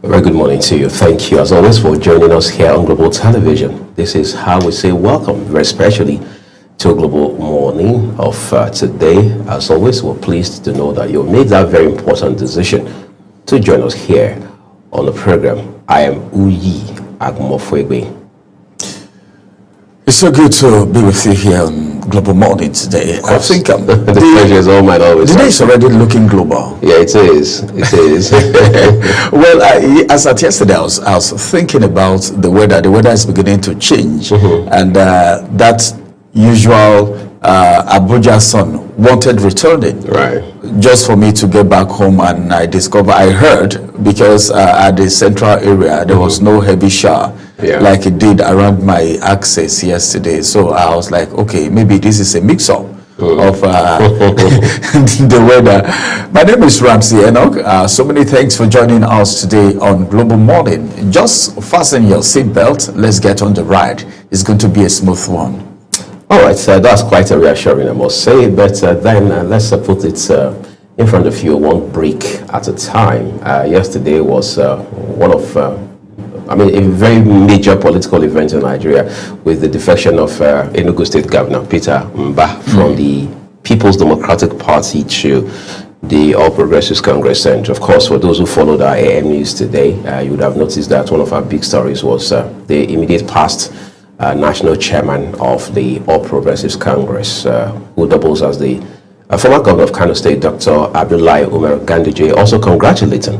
Very good morning to you. Thank you, as always, for joining us here on Global Television. This is how we say welcome, very especially to Global Morning of today. As always, we're pleased to know that you made that very important decision to join us here on the program. I am Uyi Agmofwegbe. It's so good to be with you here on Global Morning today. I think the pleasure is all mine always. The day is already looking global. Yeah, it is. It is. Well, as at yesterday, I was thinking about the weather. The weather is beginning to change, and that usual Abuja sun wanted returning. Right. Just for me to get back home, and I heard, because at the central area there was no heavy shower. Yeah. Like it did around my access yesterday. So I was like, okay, maybe this is a mix-up of the weather. My name is Ramsey Enoch. So many thanks for joining us today on Global Morning. Just fasten your seatbelt. Let's get on the ride. It's going to be a smooth one. All right, that's quite a reassuring, I must say. But then let's put it in front of you one brick at a time. Yesterday was one of a very major political event in Nigeria, with the defection of Enugu State Governor Peter Mba from the People's Democratic Party to the All Progressives Congress. And of course, for those who followed our AM news today, you would have noticed that one of our big stories was the immediate past national chairman of the All Progressives Congress, who doubles as the former governor of Kano State, Dr. Abdullahi Umar Ganduje, also congratulating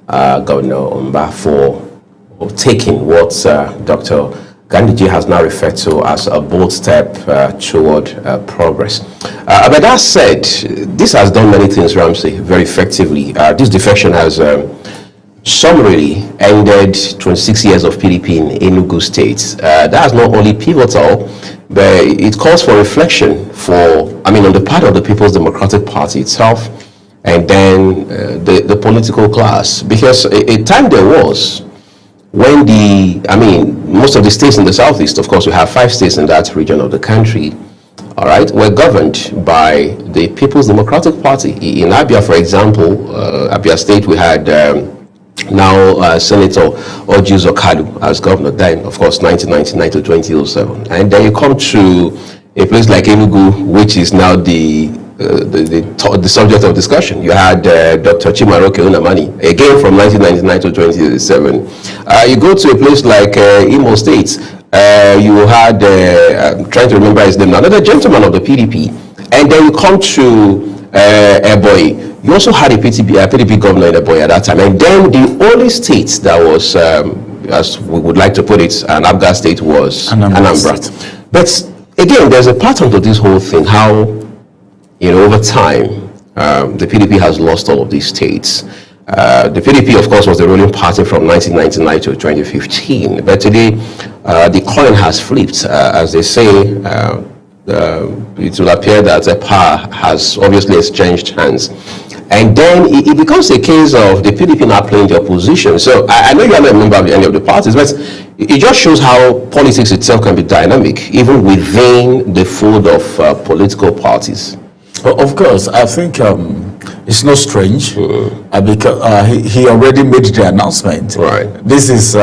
Governor Mba for taking what Dr. Ganduje has now referred to as a bold step toward progress. But that said, this has done many things, Ramsey, very effectively. This defection has summarily ended 26 years of PDP in Enugu State. That is not only pivotal, but it calls for reflection on the part of the People's Democratic Party itself, and then the political class. Because a time there was when most of the states in the southeast, of course, we have 5 states in that region of the country, all right, were governed by the People's Democratic Party. In Abia, for example, Abia State, we had Senator Orji Uzor as governor then, of course, 1999 to 2007. And then you come to a place like Enugu, which is now the subject of discussion. You had Dr. Chimaroke Unamani, again from 1999 to 2007. You go to a place like Imo State, you had, I'm trying to remember his name now, another gentleman of the PDP. And then you come to Ebonyi. You also had a PDP governor in Ebonyi at that time. And then the only state that was, as we would like to put it, an Abga state was Anambra. But again, there's a pattern to this whole thing, how over time, the PDP has lost all of these states. The PDP, of course, was the ruling party from 1999 to 2015. But today, the coin has flipped. As they say, it will appear that the power has obviously exchanged hands. And then it becomes a case of the PDP now playing the opposition. So I know you are not a member of any of the parties, but it just shows how politics itself can be dynamic, even within the fold of political parties. Well, of course, I think it's not strange because he already made the announcement. Right. This is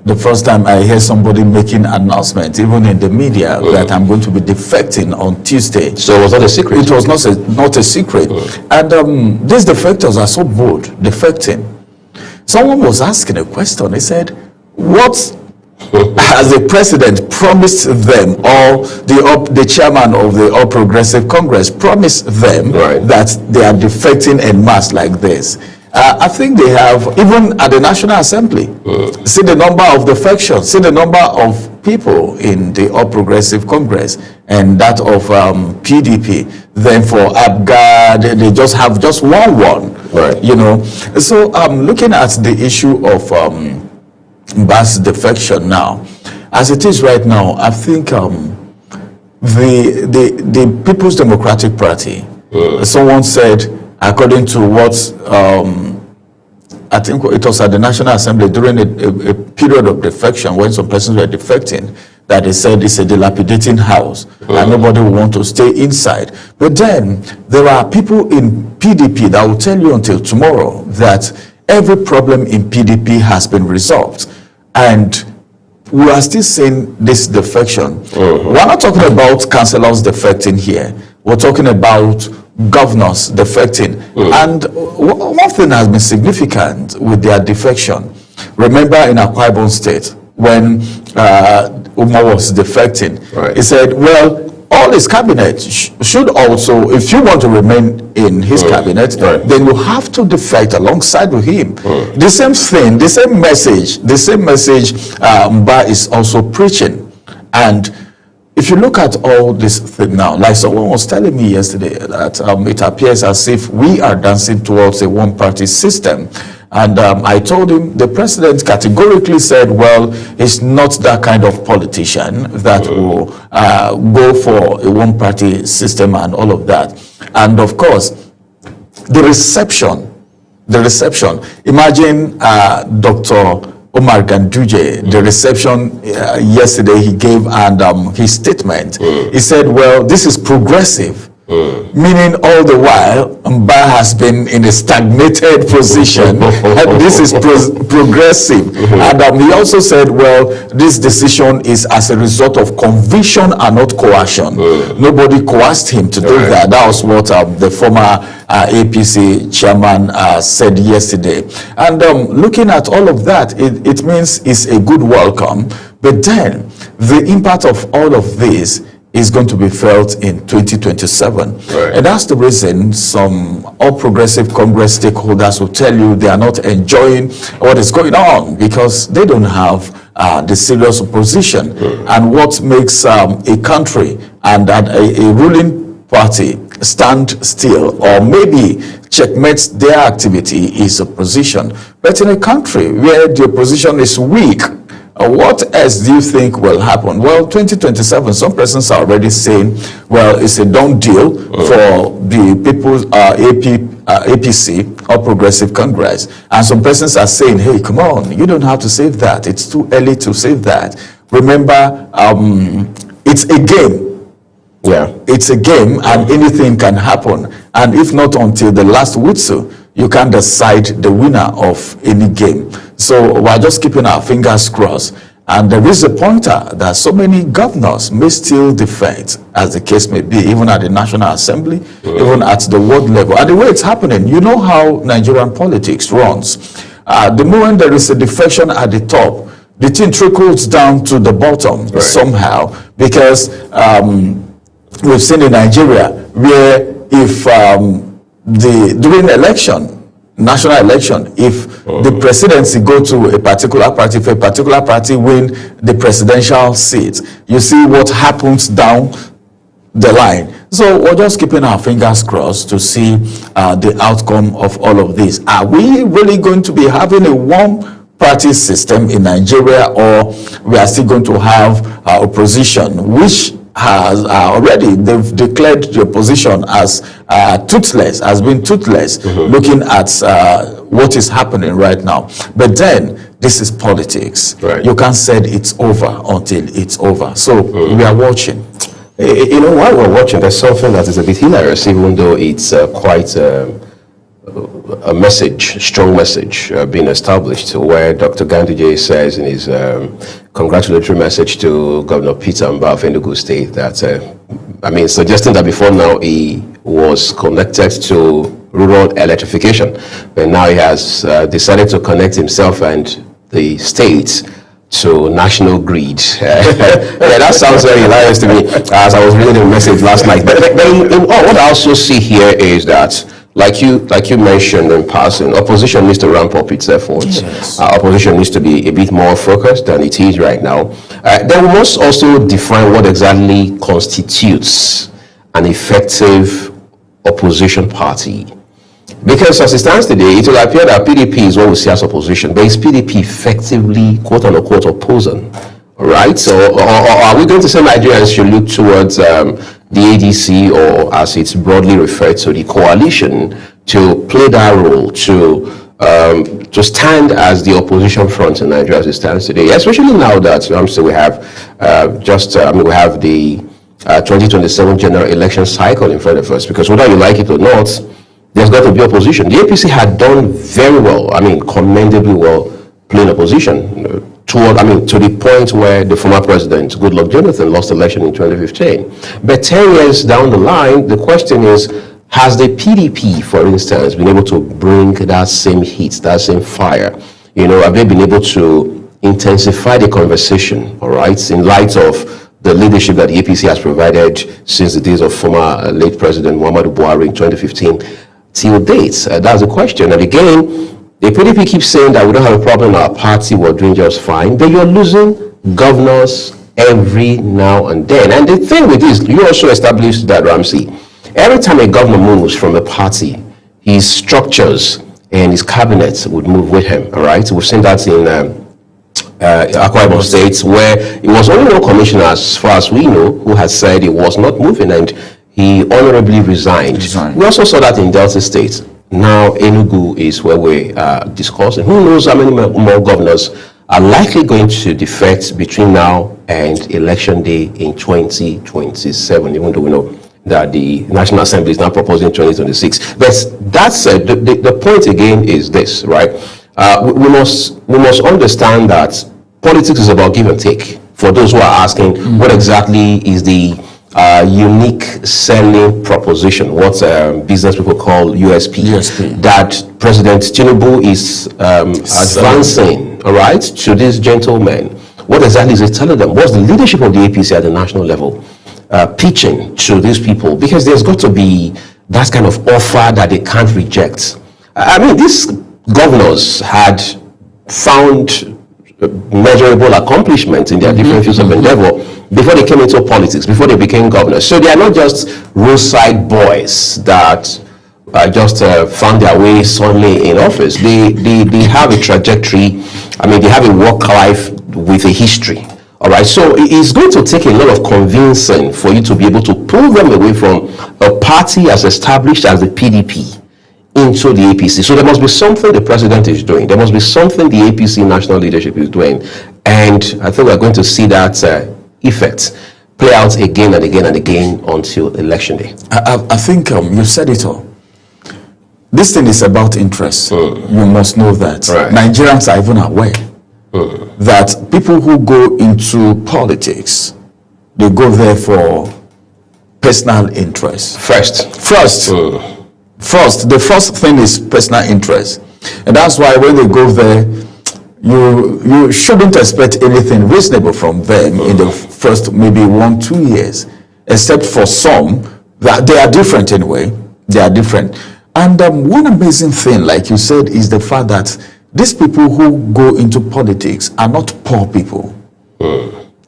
the first time I hear somebody making an announcement, even in the media, that I'm going to be defecting on Tuesday. So it was not a secret? It was not a secret. And these defectors are so bold, defecting. Someone was asking a question. He said, what has the president promised them, or the chairman of the All Progressive Congress promised them that they are defecting en masse like this? I think they have, even at the National Assembly, see the number of defections, see the number of people in the All Progressive Congress and that of PDP. Then for ABGA, they just have just one. Right. So looking at the issue of Mba's defection now, as it is right now, I think the People's Democratic Party, someone said, according to what I think it was at the National Assembly during a period of defection, when some persons were defecting, that they said it's a dilapidating house and nobody will want to stay inside. But then there are people in PDP that will tell you until tomorrow that every problem in PDP has been resolved. And we are still seeing this defection. We're not talking about councillors defecting here. We're talking about governors defecting. And one thing has been significant with their defection. Remember in Akwa Ibom State, when Umar was defecting, he said, well, all his cabinet should also, if you want to remain in his cabinet, then you have to defect alongside with him. The same thing, the same message Mba is also preaching. And if you look at all this thing now, like someone was telling me yesterday that it appears as if we are dancing towards a one-party system. And I told him the president categorically said, well, he's not that kind of politician that will go for a one-party system and all of that. And of course, the reception, imagine Dr. Omar Ganduje, the reception yesterday he gave and his statement, he said, well, this is progressive. Meaning all the while Mba has been in a stagnated position. This is progressive. And he also said, well, this decision is as a result of conviction and not coercion. Nobody coerced him to do that. That was what the former APC chairman said yesterday. And looking at all of that, it means it's a good welcome. But then the impact of all of this is going to be felt in 2027. And that's the reason some All Progressive Congress stakeholders will tell you they are not enjoying what is going on because they don't have the serious opposition. And what makes a country and a ruling party stand still or maybe checkmate their activity is opposition. But in a country where the opposition is weak, what else do you think will happen? Well, 2027, some persons are already saying, well, it's a done deal for the People's APC, All Progressive Congress. And some persons are saying, hey, come on, you don't have to save that. It's too early to save that. Remember, it's a game. Yeah, it's a game and anything can happen. And if not until the last whistle, you can decide the winner of any game. So we're just keeping our fingers crossed. And there is a pointer that so many governors may still defect, as the case may be, even at the National Assembly, even at the world level. And the way it's happening, you know how Nigerian politics runs. The moment there is a defection at the top, the thing trickles down to the bottom somehow, because we've seen in Nigeria where if during election, national election, if the presidency go to a particular party, if a particular party win the presidential seat, you see what happens down the line. So we're just keeping our fingers crossed to see the outcome of all of this. Are we really going to be having a one-party system in Nigeria, or we are still going to have opposition, which has already, they've declared the opposition as toothless, has been toothless, looking at what is happening right now. But then, this is politics. You can't say it's over until it's over. So, we are watching. You know, while we're watching, there's something that is a bit hilarious, even though it's quite a message, strong message being established, where Dr. Ganduje says in his congratulatory message to Governor Peter Mba of Enugu State that, suggesting that before now he was connected to rural electrification, but now he has decided to connect himself and the state to national grid. Yeah, that sounds very hilarious to me as I was reading the message last night. But what I also see here is that, like you mentioned in passing, opposition needs to ramp up its efforts. Yes. Opposition needs to be a bit more focused than it is right now. Then we must also define what exactly constitutes an effective opposition party. Because as it stands today, it will appear that PDP is what we see as opposition, but is PDP effectively, quote unquote, opposing? Right? So, or are we going to say Nigerians should look towards the ADC, or as it's broadly referred to, the coalition, to play that role, to stand as the opposition front in Nigeria as it stands today, especially now that we have we have the 2027 general election cycle in front of us, because whether you like it or not, there's got to be opposition. The APC had done very well, I mean, commendably well, playing opposition to the point where the former president, Goodluck Jonathan, lost the election in 2015. But 10 years down the line, the question is, has the PDP, for instance, been able to bring that same heat, that same fire? Have they been able to intensify the conversation, all right, in light of the leadership that the APC has provided since the days of former late President Muhammadu Buhari in 2015 till date? That's the question. And again, the PDP keeps saying that we don't have a problem in our party, we're doing just fine, but you're losing governors every now and then. And the thing with this, you also established that, Ramsey, every time a governor moves from a party, his structures and his cabinet would move with him, all right? We've seen that in Akwa Ibom State, where it was only one commissioner, as far as we know, who had said he was not moving, and he honorably resigned. We also saw that in Delta State. Now Enugu is where we're discussing. Who knows how many more governors are likely going to defect between now and election day in 2027, even though we know that the National Assembly is now proposing 2026. But that's the point again is this, right? We must understand that politics is about give and take. For those who are asking, what exactly is the unique selling proposition, what business people call USP, that President Tinubu is advancing, all right, to these gentlemen? What exactly is it telling them? What's the leadership of the APC at the national level pitching to these people? Because there's got to be that kind of offer that they can't reject. I mean, these governors had found measurable accomplishments in their different fields of endeavor before they came into politics, before they became governors. So they are not just roadside boys that just found their way suddenly in office. They have a trajectory. I mean, they have a work life with a history. All right, so it's going to take a lot of convincing for you to be able to pull them away from a party as established as the PDP into the APC. So there must be something the president is doing. There must be something the APC national leadership is doing. And I think we're going to see that effect play out again and again and again until election day. I think you said it all. This thing is about interest. You must know that. Right. Nigerians are even aware that people who go into politics, they go there for personal interest. First, the first thing is personal interest. And that's why when they go there, you shouldn't expect anything reasonable from them in the first maybe 1-2 years, except for some that they are different anyway. They are different. And one amazing thing, like you said, is the fact that these people who go into politics are not poor people.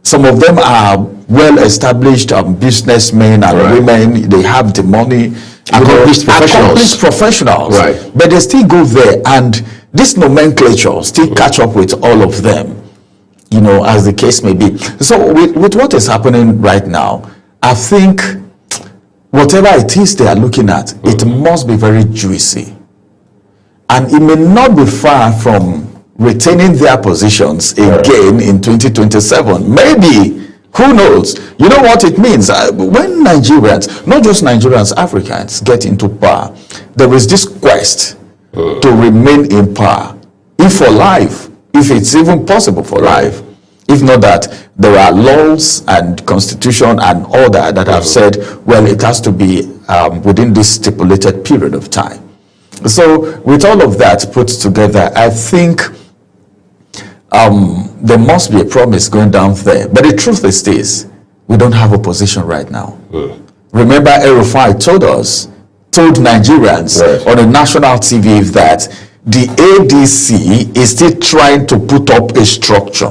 Some of them are well-established businessmen and women. They have the money. Accomplished professionals. Right. But they still go there, and this nomenclature still catch up with all of them, as the case may be. So with what is happening right now, I think whatever it is they are looking at, it must be very juicy. And it may not be far from retaining their positions again in 2027. Maybe, who knows? You know what it means? When Nigerians, not just Nigerians, Africans get into power, there is this quest to remain in power, if for life, if it's even possible for life. If not that, there are laws and constitution and order that have said, well, it has to be within this stipulated period of time. So with all of that put together, I think there must be a promise going down there. But the truth is this: we don't have opposition right now. Remember, El-Rufai told Nigerians on a national TV that the ADC is still trying to put up a structure.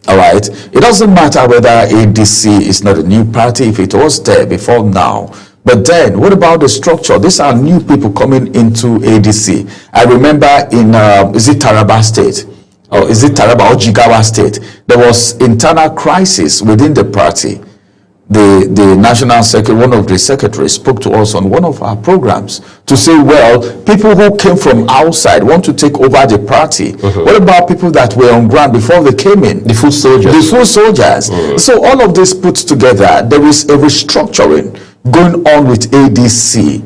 All right? It doesn't matter whether ADC is not a new party, if it was there before now. But then, what about the structure? These are new people coming into ADC. I remember in, is it Taraba State? Or is it Taraba or Jigawa State? There was internal crisis within the party. The national secretary, one of the secretaries, spoke to us on one of our programs to say, well, people who came from outside want to take over the party. What about people that were on ground before they came in? The foot soldiers. The foot soldiers. So all of this put together, there is a restructuring going on with ADC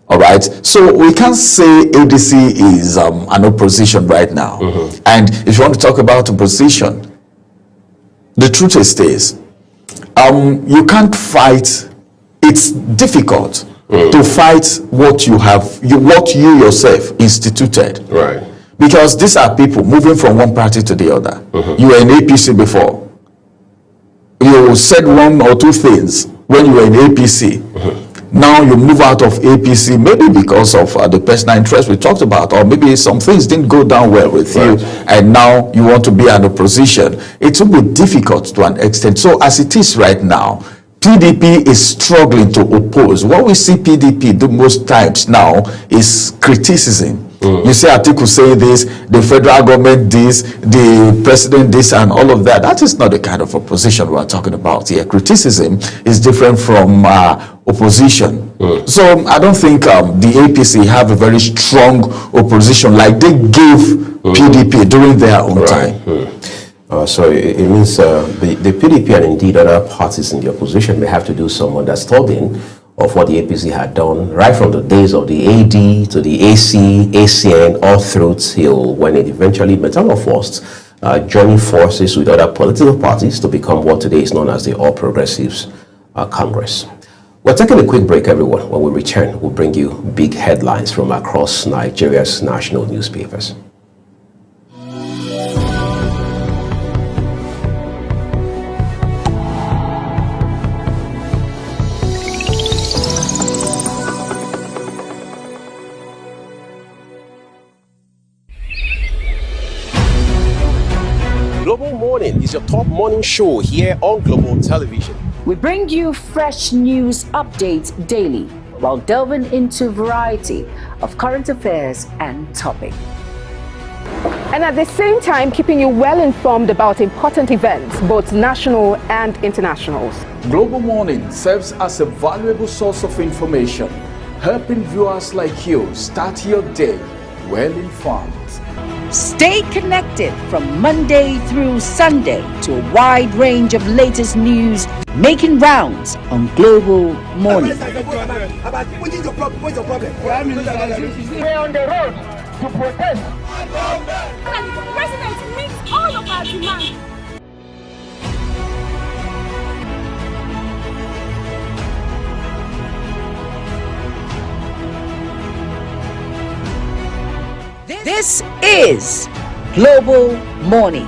All right, so we can't say ADC is an opposition right now. And if you want to talk about opposition, the truth is this: you can't fight. It's difficult to fight what you have, what you yourself instituted. Right. Because these are people moving from one party to the other. You were in APC before. You said one or two things when you were in APC. Now you move out of APC, maybe because of the personal interest we talked about, or maybe some things didn't go down well with you, and now you want to be an opposition. It will be difficult to an extent. So as it is right now, PDP is struggling to oppose. What we see PDP do most times now is criticism. You see Atiku say this, the federal government this, the president this, and all of that. That is not the kind of opposition we're talking about here. Criticism is different from opposition. So I don't think the APC have a very strong opposition like they gave PDP during their own time. So it means the PDP and indeed other parties in the opposition may have to do some understanding of what the APC had done right from the days of the AD to the AC, ACN, all through till when it eventually metamorphosed, joining forces with other political parties to become what today is known as the All Progressives Congress. We're taking a quick break, everyone. When we return, we'll bring you big headlines from across Nigeria's national newspapers. Global Morning is your top morning show here on Global Television. We bring you fresh news updates daily while delving into a variety of current affairs and topics. And at the same time, keeping you well informed about important events, both national and internationals. Global Morning serves as a valuable source of information, helping viewers like you start your day well informed. Stay connected from Monday through Sunday to a wide range of latest news making rounds on Global Morning. We're on the road to protest. And the president meets all of our demands. This is Global Morning.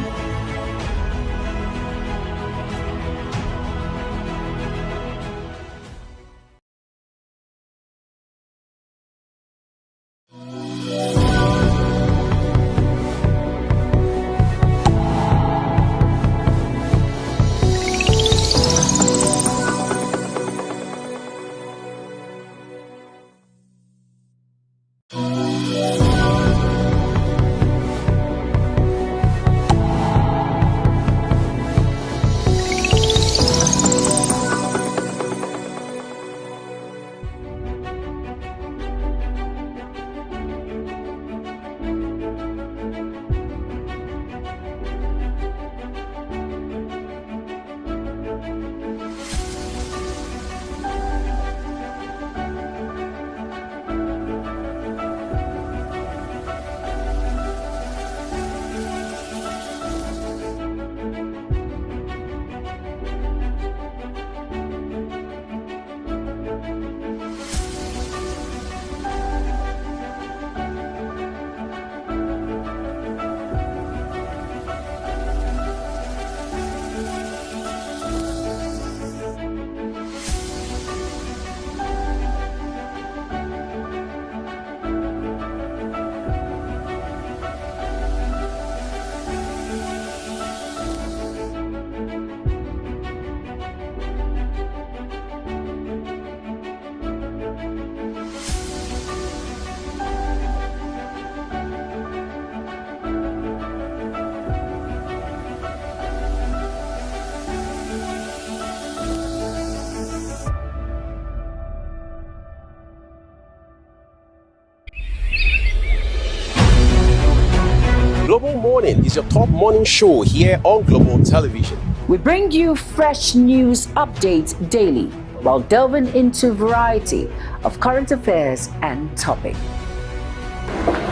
Global Morning is your top morning show here on Global Television. We bring you fresh news updates daily while delving into a variety of current affairs and topics.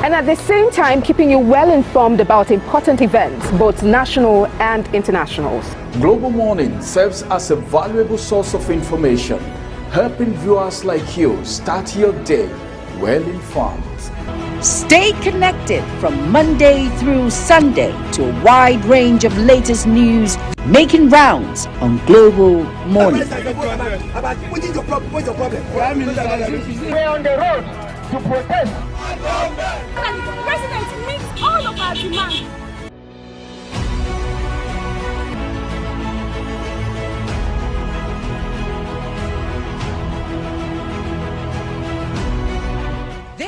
And at the same time, keeping you well informed about important events, both national and internationals. Global Morning serves as a valuable source of information, helping viewers like you start your day well informed. Stay connected from Monday through Sunday to a wide range of latest news making rounds on Global Morning. We're on the road to protest. The president meets all of our demands.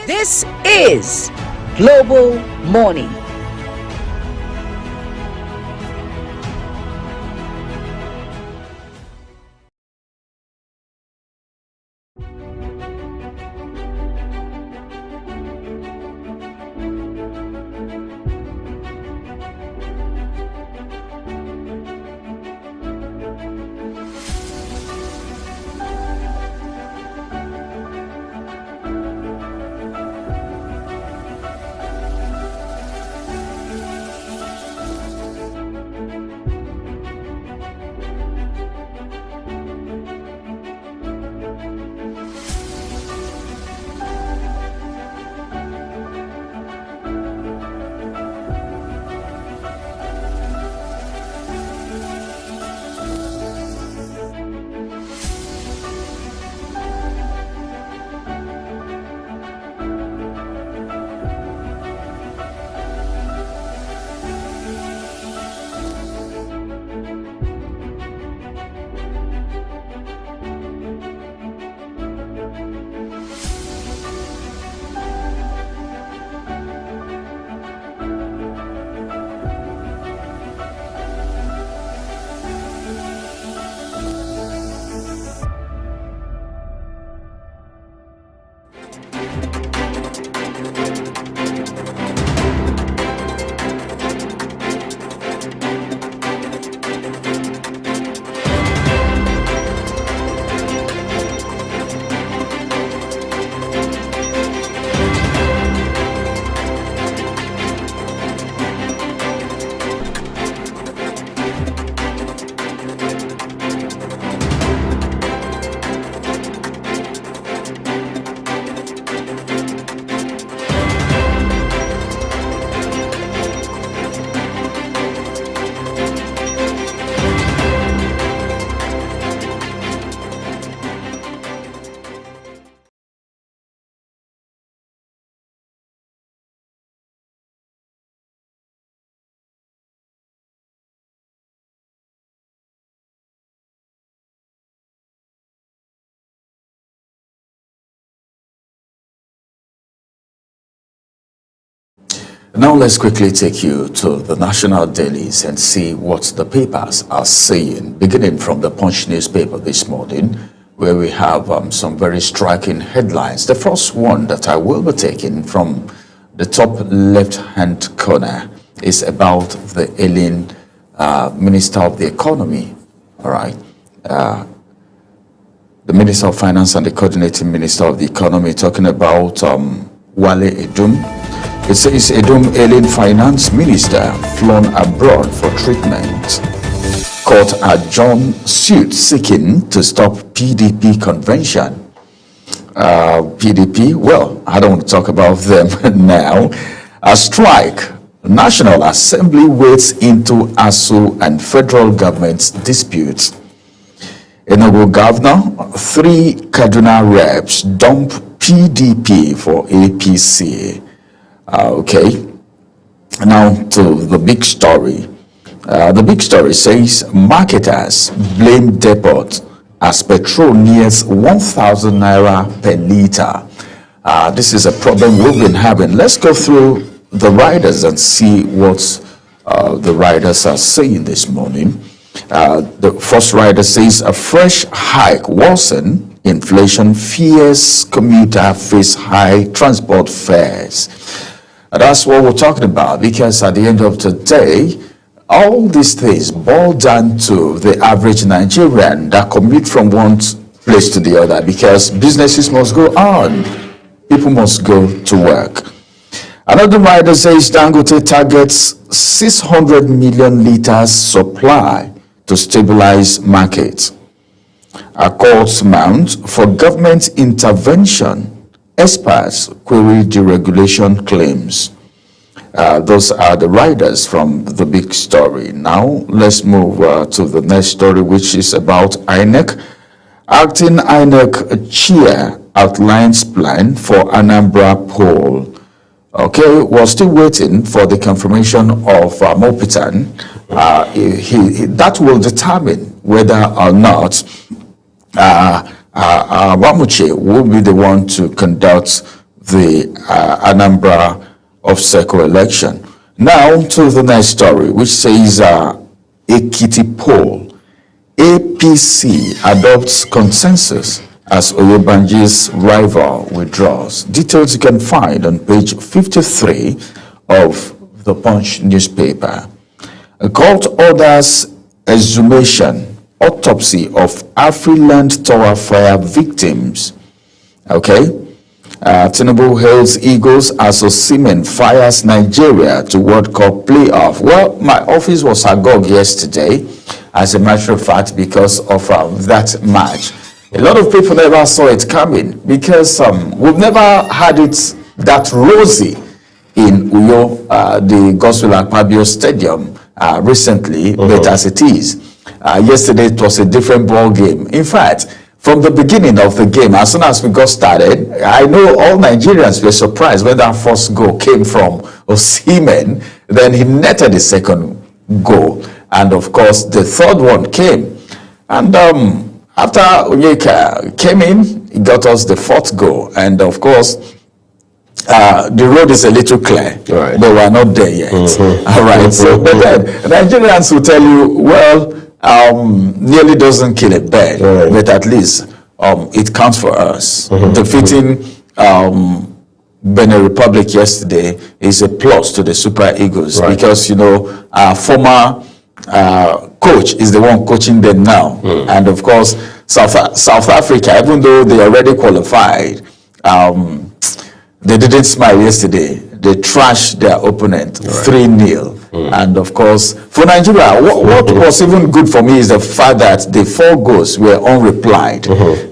This is Global Morning. Now let's quickly take you to the national dailies and see what the papers are saying, beginning from the Punch newspaper this morning, where we have some very striking headlines. The first one that I will be taking from the top left-hand corner is about the ailing Minister of the Economy, all right? The Minister of Finance and the Coordinating Minister of the Economy talking about Wale Edun. It says Edun ailing Finance Minister flown abroad for treatment. Court adjourned suit seeking to stop PDP convention. PDP, well, I don't want to talk about them now. A strike. National Assembly wades into ASU and federal government's disputes. Enugu Governor, 3 Kaduna reps dump PDP for APC. Okay, now to the big story. The big story says marketers blame depot as petrol nears 1,000 naira per liter. This is a problem we've been having. Let's go through the riders and see what the riders are saying this morning. The first rider says a fresh hike worsen inflation, fears commuter face high transport fares. That's what we're talking about, because at the end of the day, all these things boil down to the average Nigerian that commute from one place to the other, because businesses must go on. People must go to work. Another rider says Dangote targets 600 million liters supply to stabilize markets. Accords mount for government intervention. Experts query deregulation claims. Those are the riders from the big story. Now, let's move to the next story, which is about INEC. Acting INEC chair outlines plan for Anambra poll. Okay, we're still waiting for the confirmation of Mopitan. That will determine whether or not Wamuche will be the one to conduct the Anambra Ofseco election. Now to the next story, which says Ekiti poll. APC adopts consensus as Oyebanji's rival withdraws. Details you can find on page 53 of the Punch newspaper. A court orders exhumation, autopsy of Afriland Tower fire victims. Okay. Tinubu hails Eagles as Osimhen fires Nigeria to World Cup playoff. Well, my office was agog yesterday, as a matter of fact, because of that match. A lot of people never saw it coming, because we've never had it that rosy in Uyo, the Gospel Akpabio Stadium recently, but as it is. Yesterday it was a different ball game. In fact, from the beginning of the game, as soon as we got started, I know all Nigerians were surprised when that first goal came from Osimhen. Then he netted the second goal. And of course, the third one came. And after Onyeka came in, he got us the fourth goal. And of course, the road is a little clear, right, but we're not there yet. All right. So, but then Nigerians will tell you, well, nearly doesn't kill a bird, right, but at least it counts for us. Defeating Benin Republic yesterday is a plus to the Super Eagles, right, because, you know, our former coach is the one coaching them now. And of course, South Africa, even though they already qualified, they didn't smile yesterday. They trashed their opponent 3-0. And of course, for Nigeria, what was even good for me is the fact that the 4 goals were unreplied.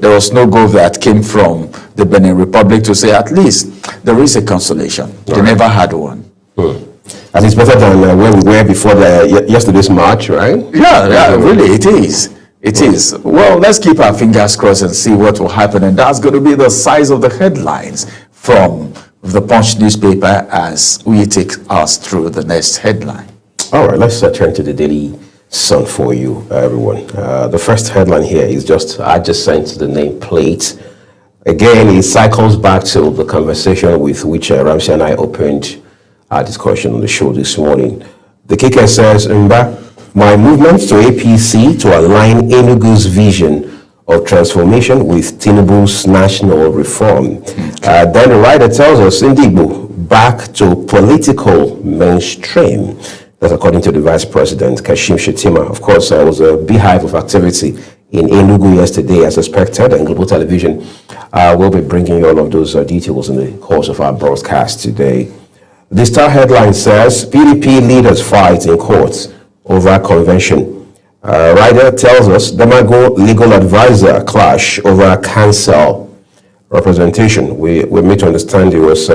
There was no goal that came from the Benin Republic to say at least there is a consolation. They never had one. And it's better than where we were before yesterday's match, right? Yeah, really, it is. It is. Well, let's keep our fingers crossed and see what will happen. And that's going to be the size of the headlines from the Punch newspaper as we take us through the next headline. All right, let's turn to the Daily Sun for you, everyone. The first headline here is just adjacent to the nameplate. Again, it cycles back to the conversation with which Ramsey and I opened our discussion on the show this morning. The kicker says, my movement to APC to align Enugu's vision of transformation with Tinubu's national reform. Then the writer tells us, Ndigbo, back to political mainstream. That's according to the Vice President, Kashim Shettima. Of course, there was a beehive of activity in Enugu yesterday, as expected, and Global Television will be bringing you all of those details in the course of our broadcast today. The Star headline says, PDP leaders fight in courts over convention. Ryder tells us, Damago legal advisor clash over cancel representation. We made to understand there was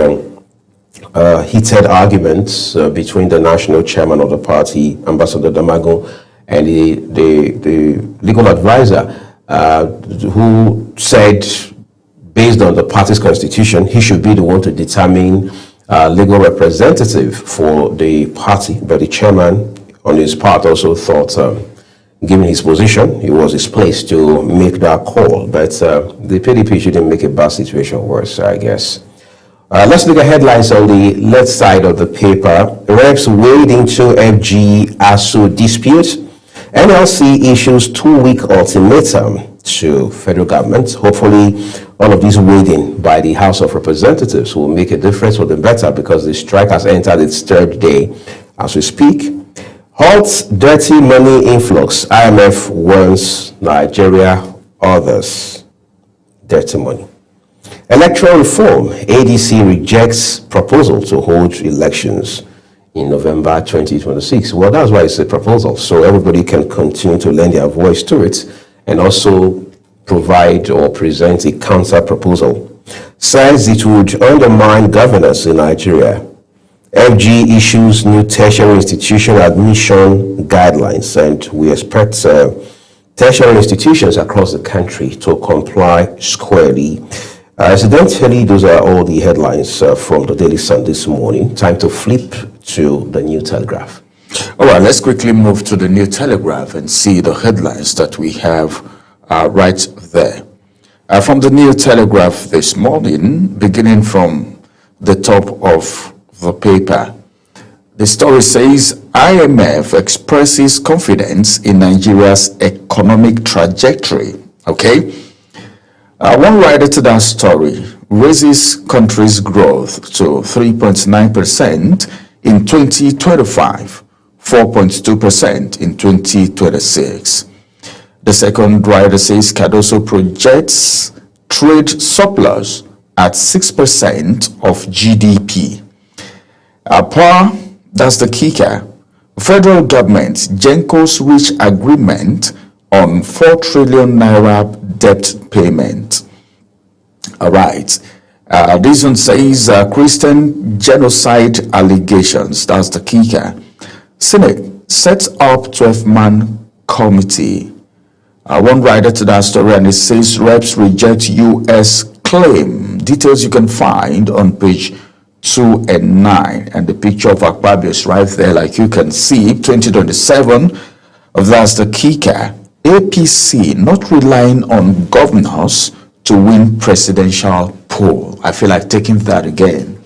heated arguments between the national chairman of the party, Ambassador Damago, and the legal advisor who said, based on the party's constitution, he should be the one to determine legal representative for the party. But the chairman, on his part, also thought, given his position, it was his place to make that call. But the PDP shouldn't make a bad situation worse, I guess. Let's look at headlines on the left side of the paper. Reps wade into FG ASU dispute. NLC issues 2-week ultimatum to federal government. Hopefully, all of this wading by the House of Representatives will make a difference for the better, because the strike has entered its 3rd day as we speak. Halts dirty money influx. IMF warns Nigeria, others. dirty money. Electoral reform. ADC rejects proposal to hold elections in November 2026. Well, that's why it's a proposal, so everybody can continue to lend their voice to it and also provide or present a counter proposal. Says it would undermine governance in Nigeria. FG issues new tertiary institution admission guidelines, and we expect tertiary institutions across the country to comply squarely. Incidentally, those are all the headlines from the Daily Sun this morning. Time to flip to the New Telegraph. All right, let's quickly move to the New Telegraph and see the headlines that we have right there. From the New Telegraph this morning, beginning from the top of the paper, the story says IMF expresses confidence in Nigeria's economic trajectory. Okay, one writer to that story raises country's growth to 3.9% in 2025, 4.2% in 2026. The second writer says Cardoso projects trade surplus at 6% of GDP. That's the kicker. Federal government, GENCO's reach agreement on 4 trillion naira debt payment. All right. This one says Christian genocide allegations. That's the kicker. Senate sets up 12-man committee. One writer to that story, and it says reps reject U.S. claim. Details you can find on page 2 and 9, and the picture of Akpabio is right there, like you can see. 2027, that's the kicker. APC not relying on governors to win presidential poll. I feel like taking that again.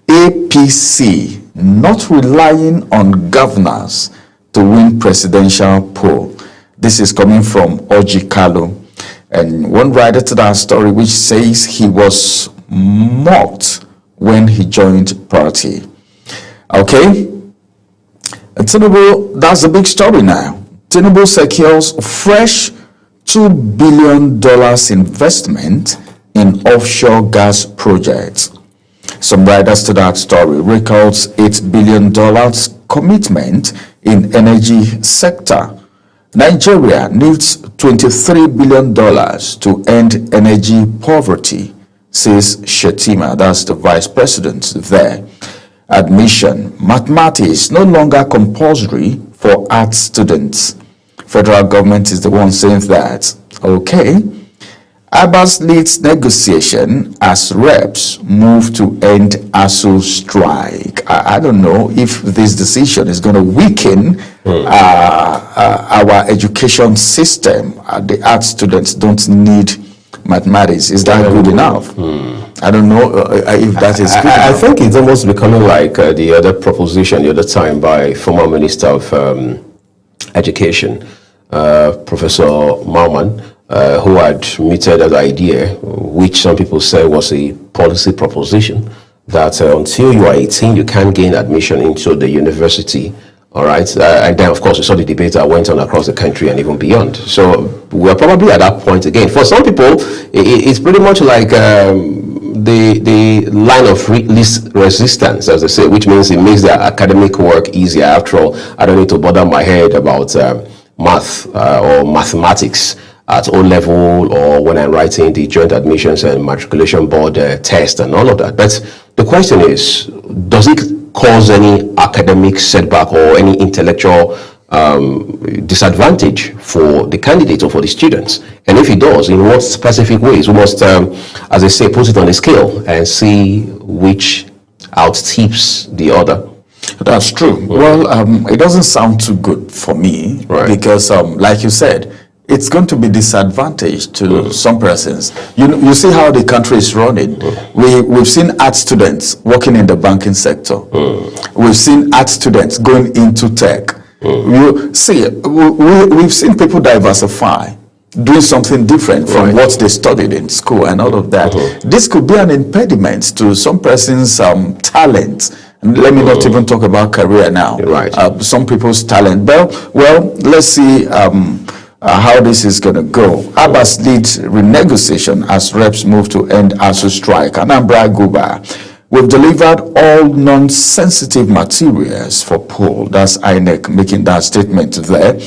APC not relying on governors to win presidential poll. This is coming from Oji Kalu. And one writer to that story which says he was mocked when he joined party. Okay? And Tinubu, that's the big story now. Tinubu secures fresh $2 billion investment in offshore gas projects. Some writers to that story records $8 billion commitment in energy sector. Nigeria needs $23 billion to end energy poverty, says Shetima. That's the vice president there. Admission. Mathematics no longer compulsory for art students. Federal government is the one saying that. Okay. Abbas leads negotiation as reps move to end ASU strike. I don't know if this decision is going to weaken our education system. The art students don't need mathematics. Is that good enough? I don't know if that is good I enough. think it's almost becoming like the other proposition the other time by former Minister of Education, Professor Mauman, who had mooted that idea, which some people say was a policy proposition, that until you are 18, you can't gain admission into the university. All right. And then, of course, we saw the debate that went on across the country and even beyond. So we're probably at that point again. For some people, it's pretty much like the line of least resistance, as they say, which means it makes their academic work easier. After all, I don't need to bother my head about math or mathematics at O level, or when I'm writing the Joint Admissions and Matriculation Board test and all of that. But the question is, does it cause any academic setback or any intellectual disadvantage for the candidate or for the students? And if it does, in what specific ways? We must, as I say, put it on a scale and see which outtips the other. That's true. Well, it doesn't sound too good for me, Right. because, like you said, it's going to be disadvantage to some persons. You see how the country is running. We've seen art students working in the banking sector. We've seen art students going into tech. You see, we've seen people diversify, doing something different from what they studied in school and all of that. This could be an impediment to some person's talent. And let me not even talk about career now. Right. Some people's talent. Well, let's see how this is going to go. Abbas leads renegotiation as reps move to end ASU strike. Anambra Guba, we've delivered all non-sensitive materials for poll. That's INEC making that statement there.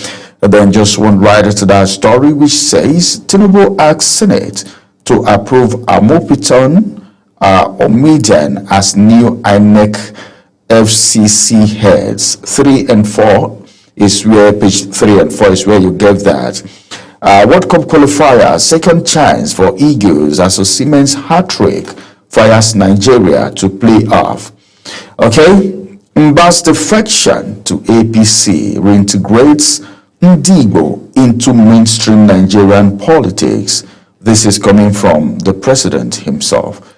And then just one writer to that story, which says Tinubu asks Senate to approve Amopiton Omidan as new INEC FCC heads. 3 and 4 is where page 3 and 4 is where you gave that. World Cup qualifier, second chance for Eagles as Osimhen's hat-trick fires Nigeria to play off. Okay, Mba's defection to APC reintegrates Ndigbo into mainstream Nigerian politics. This is coming from the president himself.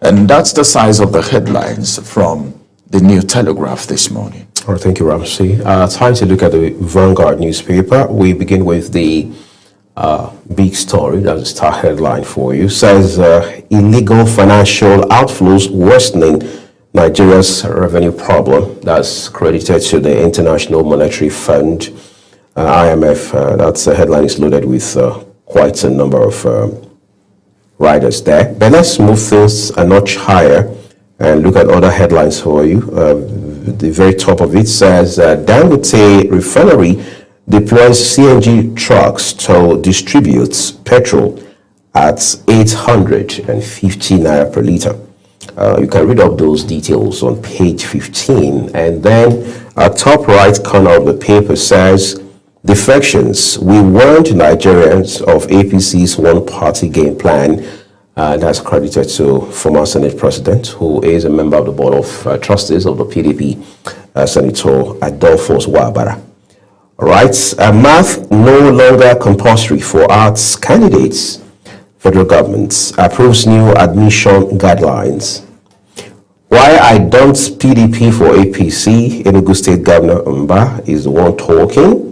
And that's the size of the headlines from the New Telegraph this morning. All right, thank you, Ramsey. Time to look at the Vanguard newspaper. We begin with the big story. That's the star headline for you. Says illegal financial outflows worsening Nigeria's revenue problem. That's credited to the International Monetary Fund, IMF. That's the headline is loaded with quite a number of riders there. But let's move things a notch higher and look at other headlines for you. The very top of it says Dangote Refinery deploys CNG trucks to distribute petrol at 850 naira per liter. You can read up those details on page 15. And then top right corner of the paper says, defections. We warned Nigerians of APC's one-party game plan. That's credited to former Senate President, who is a member of the Board of Trustees of the PDP, Senator Adolphus Wabara. All right, math no longer compulsory for arts candidates. Federal government approves new admission guidelines. Why I dumped PDP for APC, Enugu State Governor Mba is the one talking.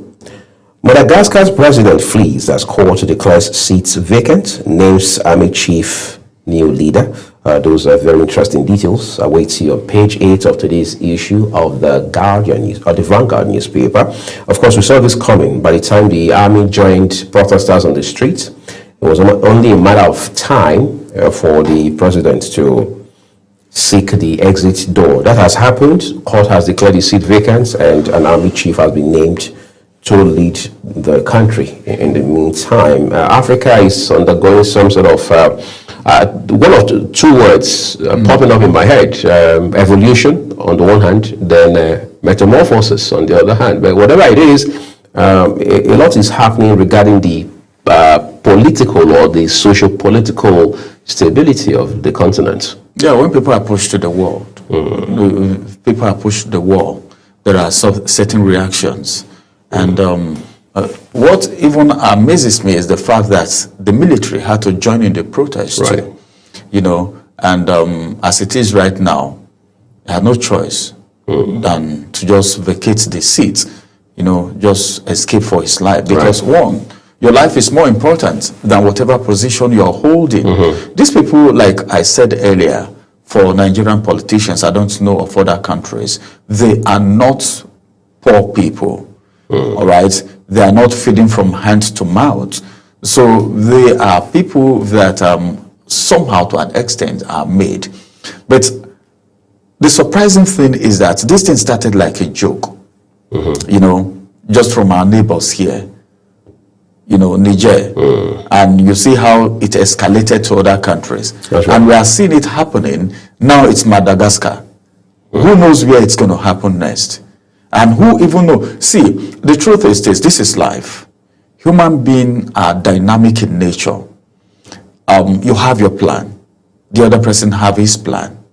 Madagascar's president flees as court declares seats vacant, names army chief new leader. Those are very interesting details. I wait you on page 8 of today's issue of the the Vanguard newspaper. Of course, we saw this coming. By the time the army joined protesters on the streets, it was only a matter of time for the president to seek the exit door. That has happened. Court has declared the seat vacant, and an army chief has been named to lead the country. In the meantime, Africa is undergoing some sort of one of the two words popping up in my head: evolution on the one hand, then metamorphosis on the other hand. But whatever it is, a lot is happening regarding the political or the socio-political stability of the continent. Yeah, when people are pushed to the wall, people are pushed to the wall, there are certain reactions. And what even amazes me is the fact that the military had to join in the protest, right, too, you know, and as it is right now, they had no choice than to just vacate the seat, you know, just escape for his life. Because one, your life is more important than whatever position you're holding. These people, like I said earlier, for Nigerian politicians, I don't know of other countries, they are not poor people. All right, they are not feeding from hand to mouth. So they are people that somehow to an extent are made. But the surprising thing is that this thing started like a joke, you know, just from our neighbors here, you know, Niger. And you see how it escalated to other countries. Right. And we are seeing it happening. Now it's Madagascar. Who knows where it's going to happen next? And who even know? See, the truth is this is life. Human beings are dynamic in nature. You have your plan. The other person have his plan.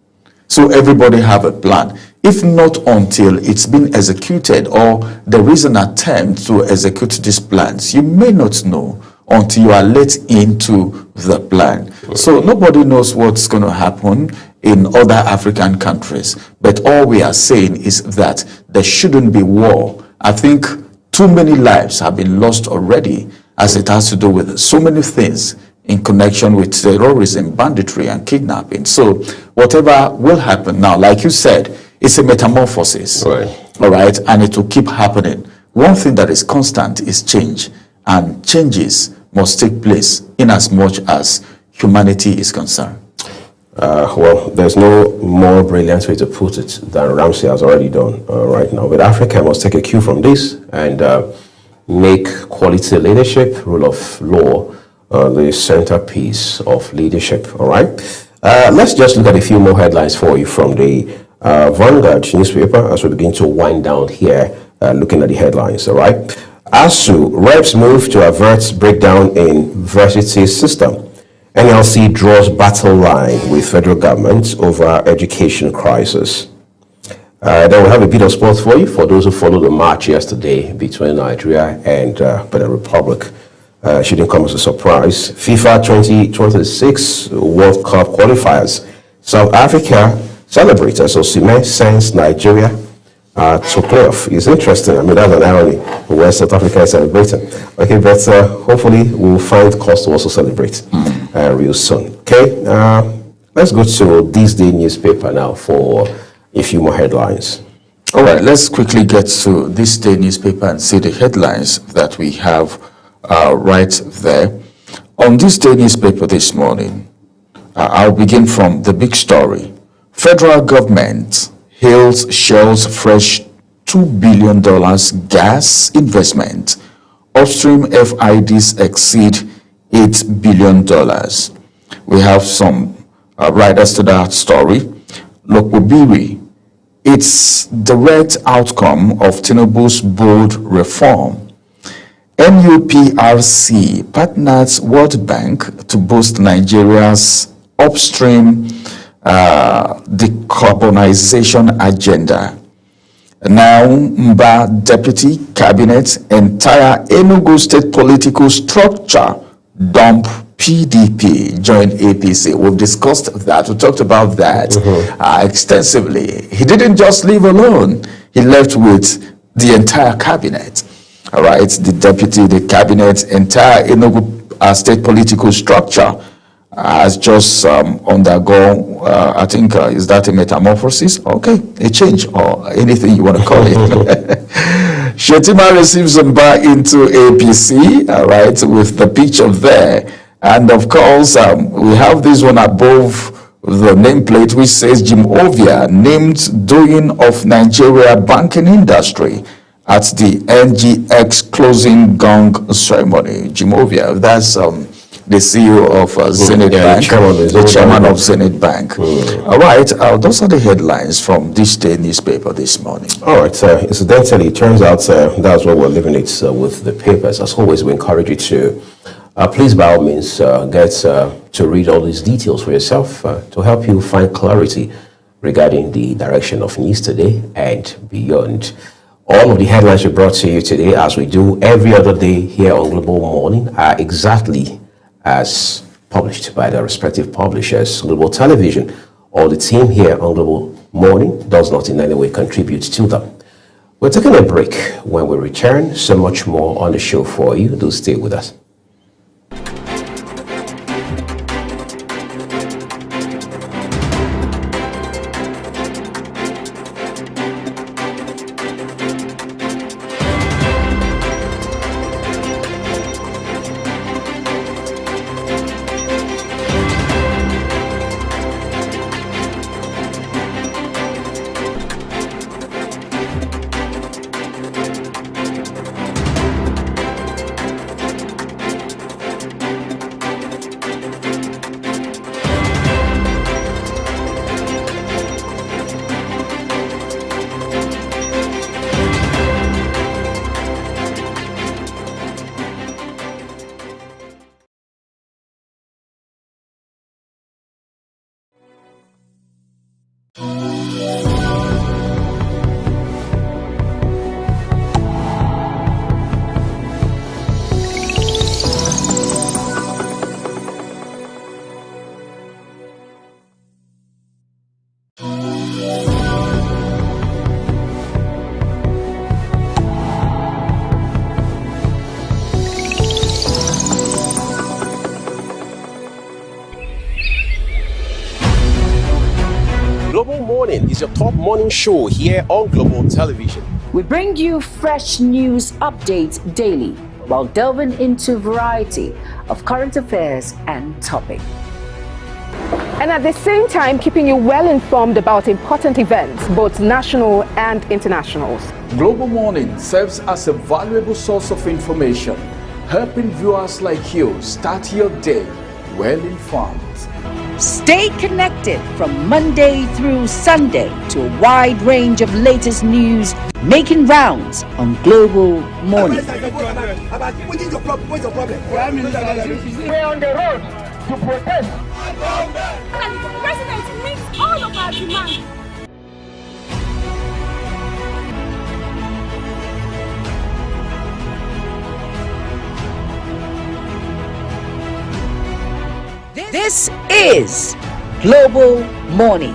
So everybody have a plan. If not until it's been executed or there is an attempt to execute these plans, you may not know until you are let into the plan. So nobody knows what's going to happen in other African countries. But all we are saying is that there shouldn't be war. I think too many lives have been lost already as it has to do with so many things in connection with terrorism, banditry, and kidnapping. So whatever will happen now, like you said, it's a metamorphosis. Right. All right, and it will keep happening. One thing that is constant is change. and changes must take place in as much as humanity is concerned? Well, there's no more brilliant way to put it than Ramsey has already done right now. But Africa must take a cue from this and make quality leadership, rule of law, the centerpiece of leadership. All right. Let's just look at a few more headlines for you from the Vanguard newspaper as we begin to wind down here, looking at the headlines. All right. ASU reps move to avert breakdown in varsity system. NLC draws battle line with federal government over education crisis. Then we'll have a bit of sports for you for those who followed the match yesterday between Nigeria and Benin Republic. Shouldn't come as a surprise. FIFA 2026 World Cup qualifiers. South Africa celebrates as Osimhen sends Nigeria to playoff. It's interesting. I mean, that's an irony where South Africa is celebrating. Okay, but hopefully we'll find cause to also celebrate real soon. Okay, let's go to this day newspaper now for a few more headlines. All right, let's quickly get to this day newspaper and see the headlines that we have right there. On this day newspaper this morning, I'll begin from the big story. Federal government hails Shell's fresh $2 billion gas investment. Upstream FIDs exceed $8 billion. We have some writers to that story. Lokubiri, it's direct outcome of Tinubu's bold reform. NUPRC partners World Bank to boost Nigeria's upstream decarbonization agenda. Now, Mba Deputy Cabinet, entire Enugu State political structure dump PDP, join APC. We've discussed that. We talked about that extensively. He didn't just leave alone. He left with the entire cabinet. All right, the deputy, the cabinet, entire Enugu State political structure has just undergone, I think, is that a metamorphosis? Okay, a change or anything you want to call it. Shetima receives Mba into APC, all right, with the picture there. And of course, we have this one above the nameplate which says Jim Ovia named doing of Nigeria banking industry at the NGX closing gong ceremony. Jim Ovia, that's the CEO of Zenith Bank, the chairman of Zenith Bank. All right, those are the headlines from this day newspaper this morning. All right, incidentally, it turns out that's what we're living it with the papers. As always, we encourage you to please, by all means, get to read all these details for yourself to help you find clarity regarding the direction of news today and beyond. All of the headlines we brought to you today, as we do every other day here on Global Morning, are exactly as published by their respective publishers. Global Television or the team here on Global Morning does not in any way contribute to them. We're taking a break. When we return, so much more on the show for you. Do stay with us. Global Morning is your top morning show here on Global Television. We bring you fresh news updates daily. while delving into a variety of current affairs and topics. And at the same time, keeping you well informed about important events, both national and internationals. Global Morning serves as a valuable source of information, helping viewers like you start your day well informed. Stay connected from Monday through Sunday to a wide range of latest news making rounds on Global Morning. We're on the road to protest. And the president meets all of our demands. This is Global Morning.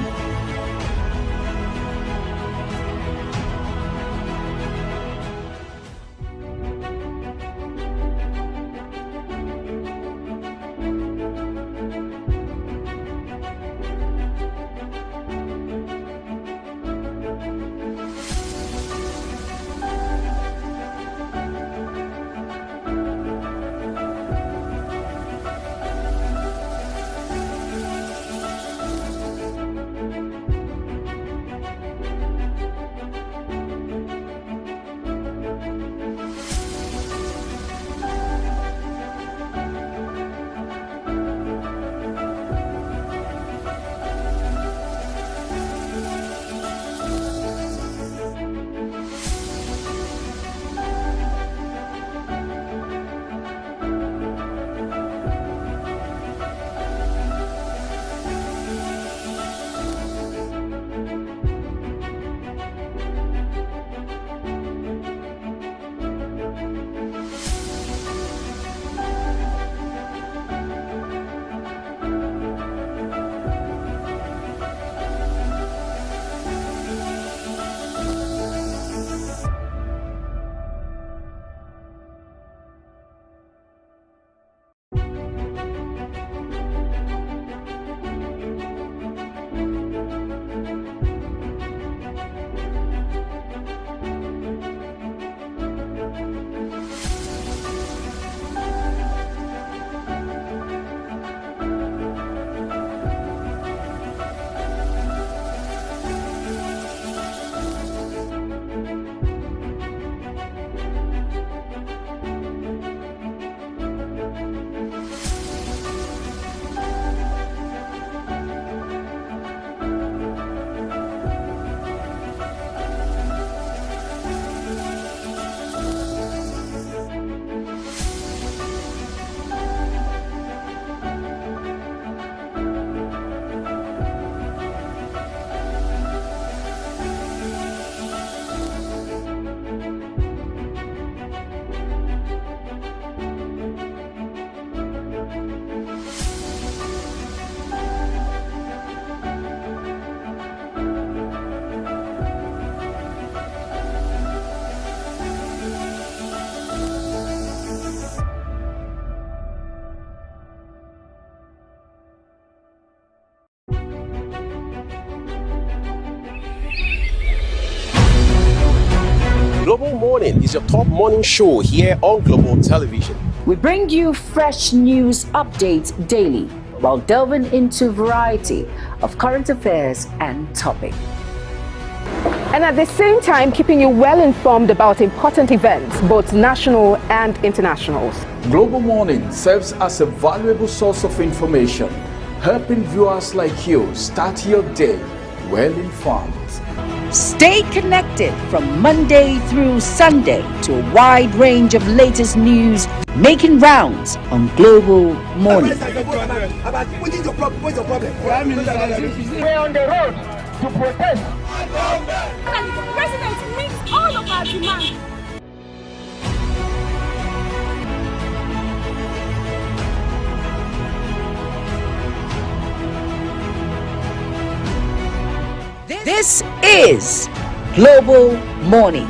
Global Morning is your top morning show here on Global Television. We bring you fresh news updates daily while delving into a variety of current affairs and topics. And at the same time, keeping you well informed about important events, both national and internationals. Global Morning serves as a valuable source of information, helping viewers like you start your day well informed. Stay connected from Monday through Sunday to a wide range of latest news making rounds on Global Morning. We're on the road to protest. And the president meets all of our demands. This is Global Morning.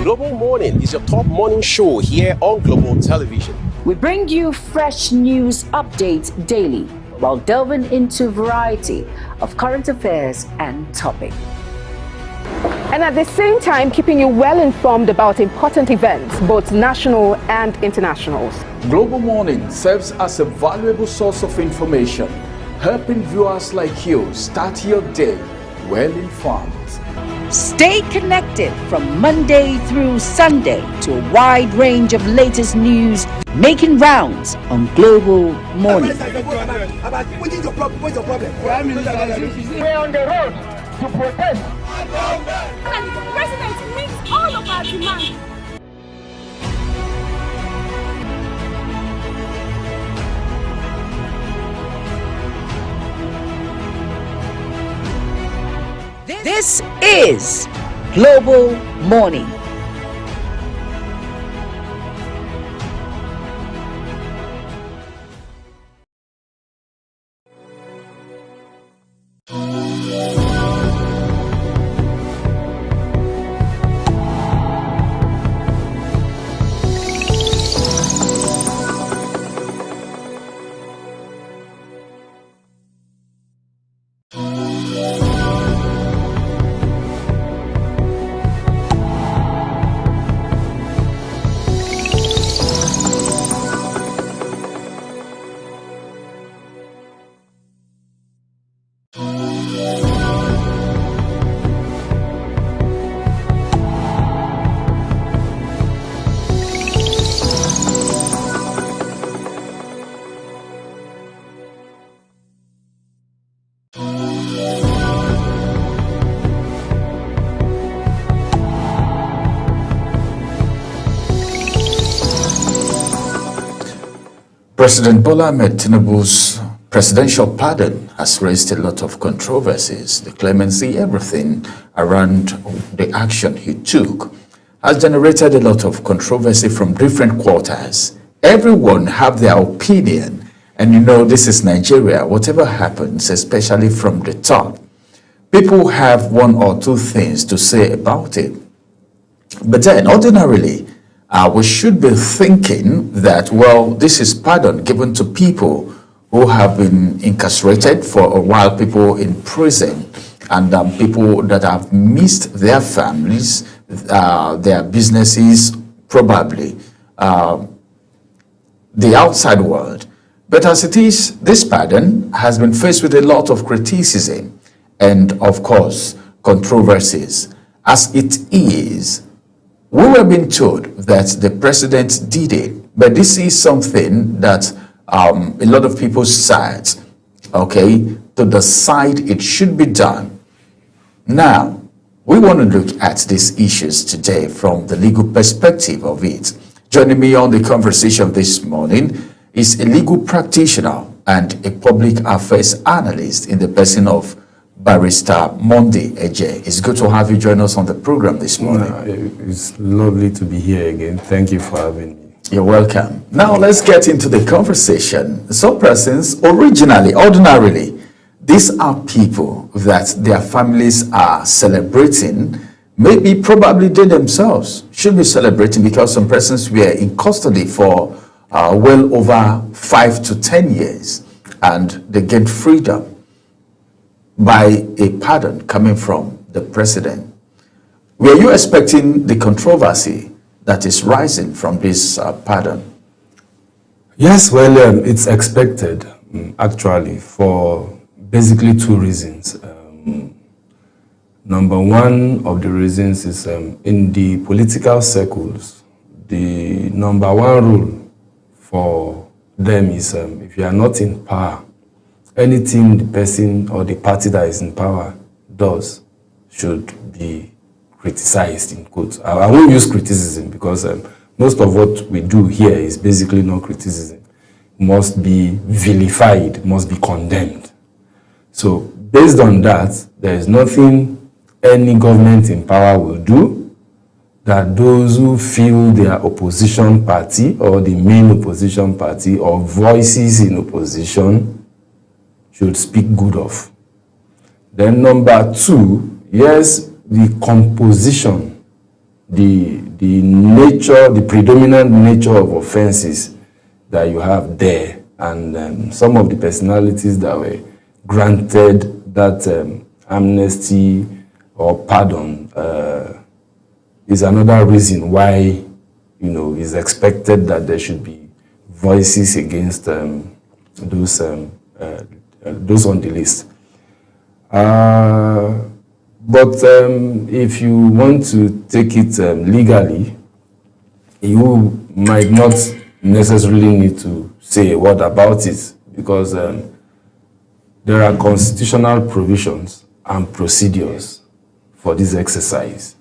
Global Morning is your top morning show here on Global Television. We bring you fresh news updates daily while delving into a variety of current affairs and topics. And at the same time, keeping you well informed about important events, both national and internationals. Global Morning serves as a valuable source of information, helping viewers like you start your day well informed. Stay connected from Monday through Sunday to a wide range of latest news making rounds on Global Morning. We're on the road to protest. And the president meets all of our demands. This is Global Morning. President Bola Ahmed Tinubu's presidential pardon has raised a lot of controversies. The clemency, everything around the action he took, has generated a lot of controversy from different quarters. Everyone have their opinion, and you know this is Nigeria. Whatever happens, especially from the top, people have one or two things to say about it. But then, ordinarily, we should be thinking that, well, this is pardon given to people who have been incarcerated for a while, people in prison, and people that have missed their families, their businesses, probably the outside world. But as it is, this pardon has been faced with a lot of criticism and, of course, controversies. As it is, we were being told that the president did it, but this is something that a lot of people said, okay, to decide it should be done. Now, we want to look at these issues today from the legal perspective of it. Joining me on the conversation this morning is a legal practitioner and a public affairs analyst in the person of Barrister Monday Eje. It's good to have you join us on the program this morning. It's lovely to be here again. Thank you for having me. You're welcome. Now let's get into the conversation. Some persons, ordinarily, these are people that their families are celebrating. Maybe probably they themselves should be celebrating because some persons were in custody for well over 5 to 10 years and they gained freedom by a pardon coming from the president. Were you expecting the controversy that is rising from this pardon? Yes, well, it's expected, actually, for basically two reasons. Number one of the reasons is in the political circles, the number one rule for them is if you are not in power, anything the person or the party that is in power does should be criticized, in quotes. I won't use criticism because most of what we do here is basically not criticism. Must be vilified, must be condemned. So based on that, there is nothing any government in power will do that those who feel their opposition party or the main opposition party or voices in opposition should speak good of. Then number two, yes, the composition nature, the predominant nature of offenses that you have there, and some of the personalities that were granted that amnesty or pardon is another reason why, it's expected that there should be voices against those on the list. But if you want to take it legally, you might not necessarily need to say a word about it, because there are constitutional provisions and procedures for this exercise.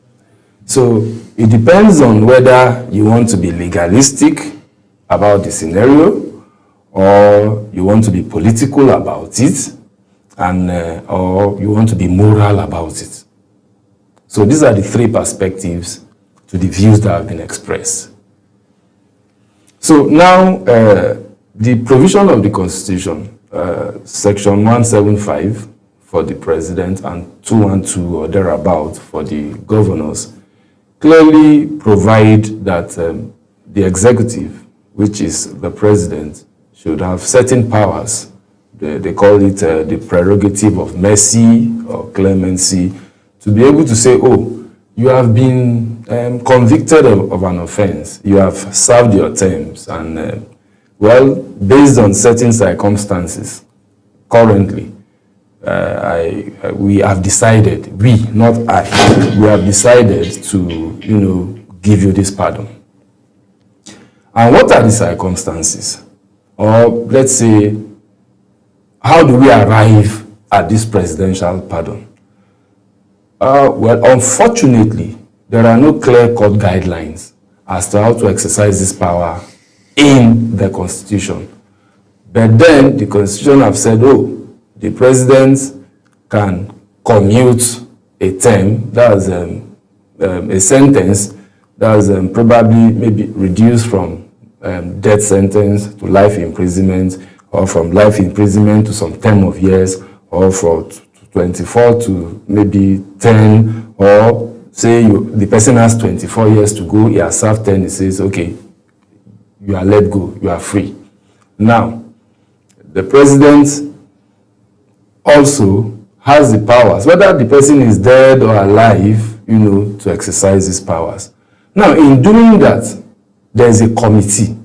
So it depends on whether you want to be legalistic about the scenario, or you want to be political about it, and or you want to be moral about it. So these are the three perspectives to the views that have been expressed. So now, the provision of the Constitution, Section 175 for the President and 212 or thereabout for the governors, clearly provide that the executive, which is the President, should have certain powers. They call it the prerogative of mercy or clemency, to be able to say, oh, you have been convicted of an offense, you have served your terms, and well, based on certain circumstances, currently, we have decided, we have decided to, give you this pardon. And what are the circumstances? Or let's say, how do we arrive at this presidential pardon? Well, unfortunately, there are no clear-cut guidelines as to how to exercise this power in the Constitution. But then the Constitution have said, oh, the president can commute a term, that's a sentence that's probably maybe reduced from death sentence to life imprisonment, or from life imprisonment to some term of years, or from 24 to maybe 10, or say the person has 24 years to go, he has served 10, he says, okay, you are let go, you are free. Now, the president also has the powers, whether the person is dead or alive, to exercise his powers. Now, in doing that, there's a committee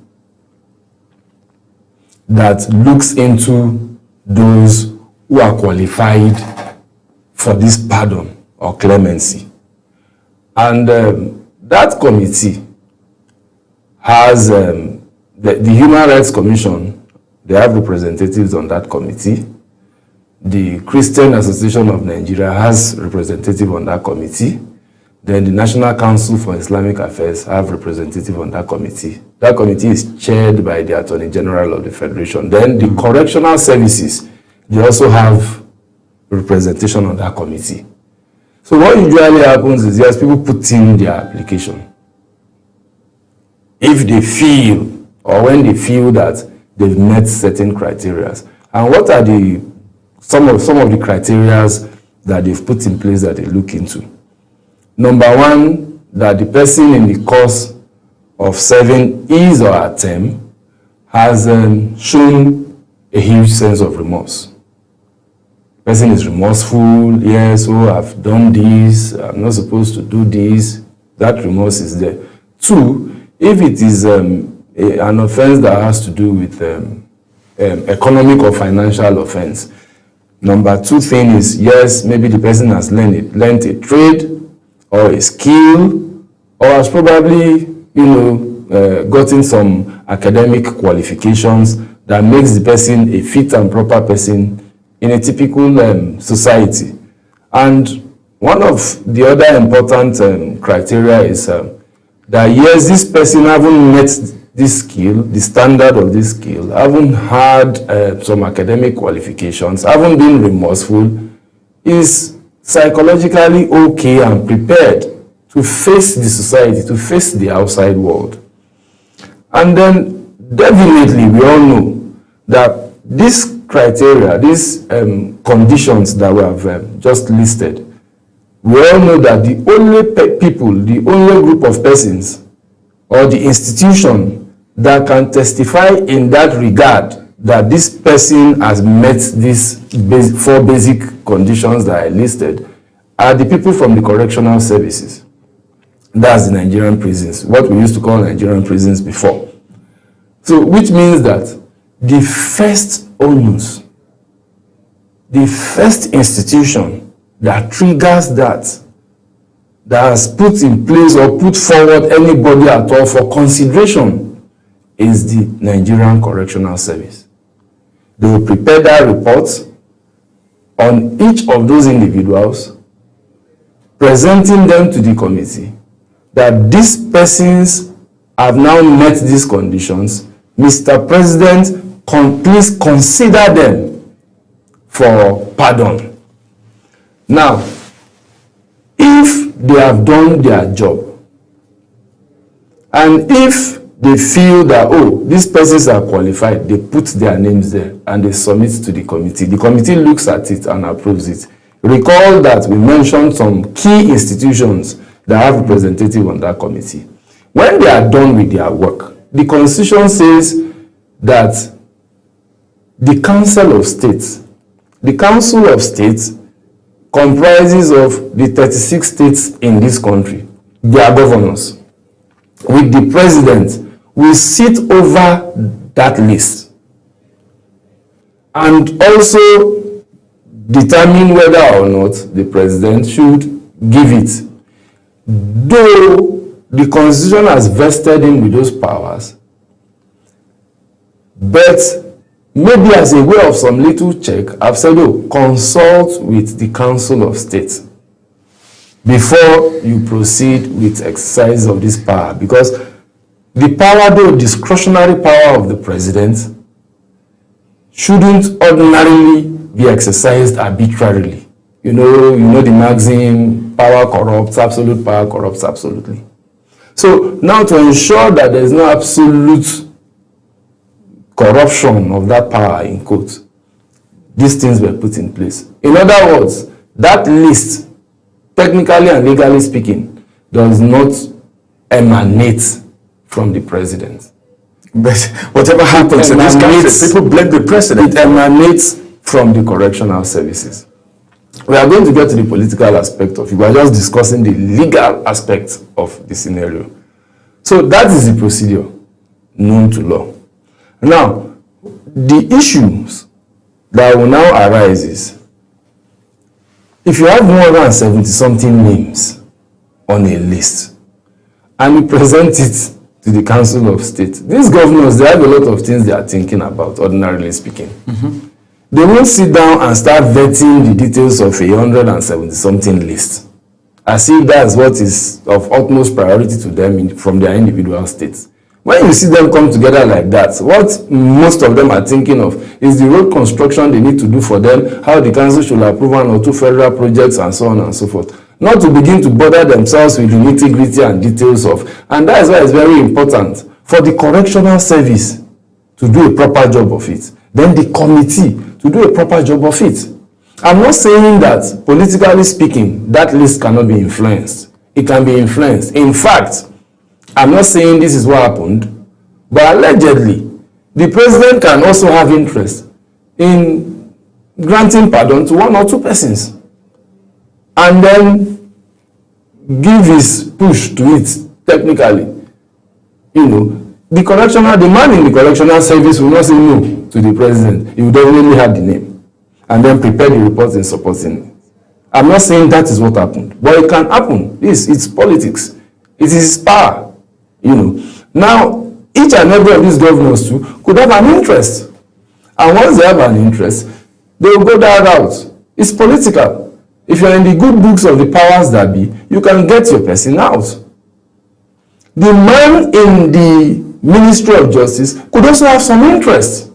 that looks into those who are qualified for this pardon or clemency. And that committee has the Human Rights Commission, they have representatives on that committee. The Christian Association of Nigeria has representative on that committee. Then the National Council for Islamic Affairs have representative on that committee. That committee is chaired by the Attorney General of the Federation. Then the Correctional Services, they also have representation on that committee. So what usually happens is, yes, people put in their application. If they feel, or when they feel that they've met certain criteria. And what are some of the criteria that they've put in place that they look into? Number one, that the person in the course of serving his or her term has shown a huge sense of remorse. The person is remorseful, yes, oh, I've done this, I'm not supposed to do this. That remorse is there. Two, if it is an offense that has to do with economic or financial offense. Number two thing is, yes, maybe the person has learned a trade or a skill, or has probably, gotten some academic qualifications that makes the person a fit and proper person in a typical society. And one of the other important criteria is that, yes, this person haven't met this skill, the standard of this skill, haven't had some academic qualifications, haven't been remorseful, is psychologically okay and prepared to face the society, to face the outside world. And then definitely we all know that these criteria, these conditions that we have just listed, we all know that the only people, the only group of persons or the institution that can testify in that regard that this person has met these 4 basic conditions that I listed are the people from the correctional services. That's the Nigerian prisons, what we used to call Nigerian prisons before. So, which means that the first onus, the first institution that triggers that has put in place or put forward anybody at all for consideration is the Nigerian Correctional Service. They will prepare that report on each of those individuals, presenting them to the committee that these persons have now met these conditions. Mr. President, please consider them for pardon. Now, if they have done their job, and if they feel that, oh, these persons are qualified, they put their names there and they submit to the committee. The committee looks at it and approves it. Recall that we mentioned some key institutions that have representative on that committee. When they are done with their work, the Constitution says that the Council of State comprises of the 36 states in this country, their governors, with the president will sit over that list and also determine whether or not the president should give it. Though the Constitution has vested him with those powers, but maybe as a way of some little check, I've said, oh, consult with the Council of State before you proceed with exercise of this power, because the power, though discretionary power of the president, shouldn't ordinarily be exercised arbitrarily. You know the maxim, power corrupts, absolute power corrupts absolutely. So now, to ensure that there is no absolute corruption of that power, in quotes, these things were put in place. In other words, that list, technically and legally speaking, does not emanate from the president. But whatever happens in this country, people blame the president. It emanates from the correctional services. We are going to get to the political aspect of it. We are just discussing the legal aspect of the scenario. So that is the procedure known to law. Now, the issues that will now arise is, if you have more than 70-something names on a list and you present it to the Council of State, these governors, they have a lot of things they are thinking about, ordinarily speaking. Mm-hmm. They won't sit down and start vetting the details of a 170-something list, as if that's what is of utmost priority to them from their individual states. When you see them come together like that, what most of them are thinking of is the road construction they need to do for them, how the council should approve 1 or 2 federal projects, and so on and so forth. Not to begin to bother themselves with the nitty-gritty and details of. And that is why it's very important for the correctional service to do a proper job of it. Then the committee to do a proper job of it. I'm not saying that, politically speaking, that list cannot be influenced. It can be influenced. In fact, I'm not saying this is what happened, but allegedly, the president can also have interest in granting pardon to 1 or 2 persons, and then give his push to it technically. The man in the correctional service will not say no to the president. He will definitely have the name and then prepare the reports in supporting it. I'm not saying that is what happened, but it can happen. It's politics. It is his power. Now, each and every of these governors too could have an interest. And once they have an interest, they will go that route. It's political. If you're in the good books of the powers that be, you can get your person out. The man in the Ministry of Justice could also have some interest.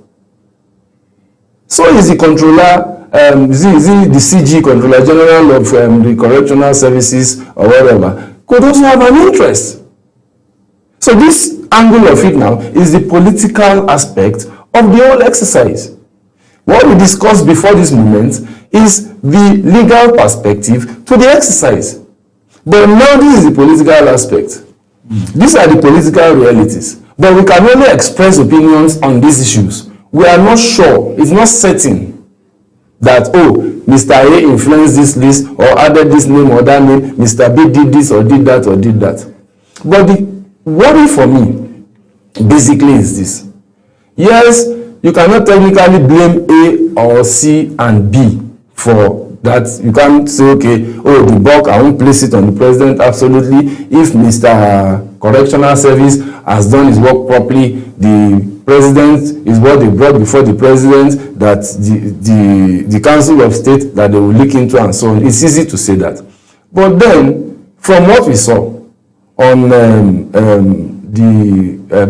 So is the controller, the CG, Controller General of the Correctional Services or whatever, could also have an interest. So this angle of it now is the political aspect of the whole exercise. What we discussed before this moment is the legal perspective to the exercise. But now this is the political aspect. These are the political realities. But we can only express opinions on these issues. We are not sure, it's not certain that, oh, Mr. A influenced this list or added this name or that name, Mr. B did this or did that or did that. But the worry for me basically is this. Yes, you cannot technically blame A or C and B for that. You can't say, okay, oh, the buck, I won't place it on the president. Absolutely. If Mr. Correctional Service has done his work properly, the president is what they brought before the president, that the Council of State, that they will look into and so on. It's easy to say that. But then, from what we saw on the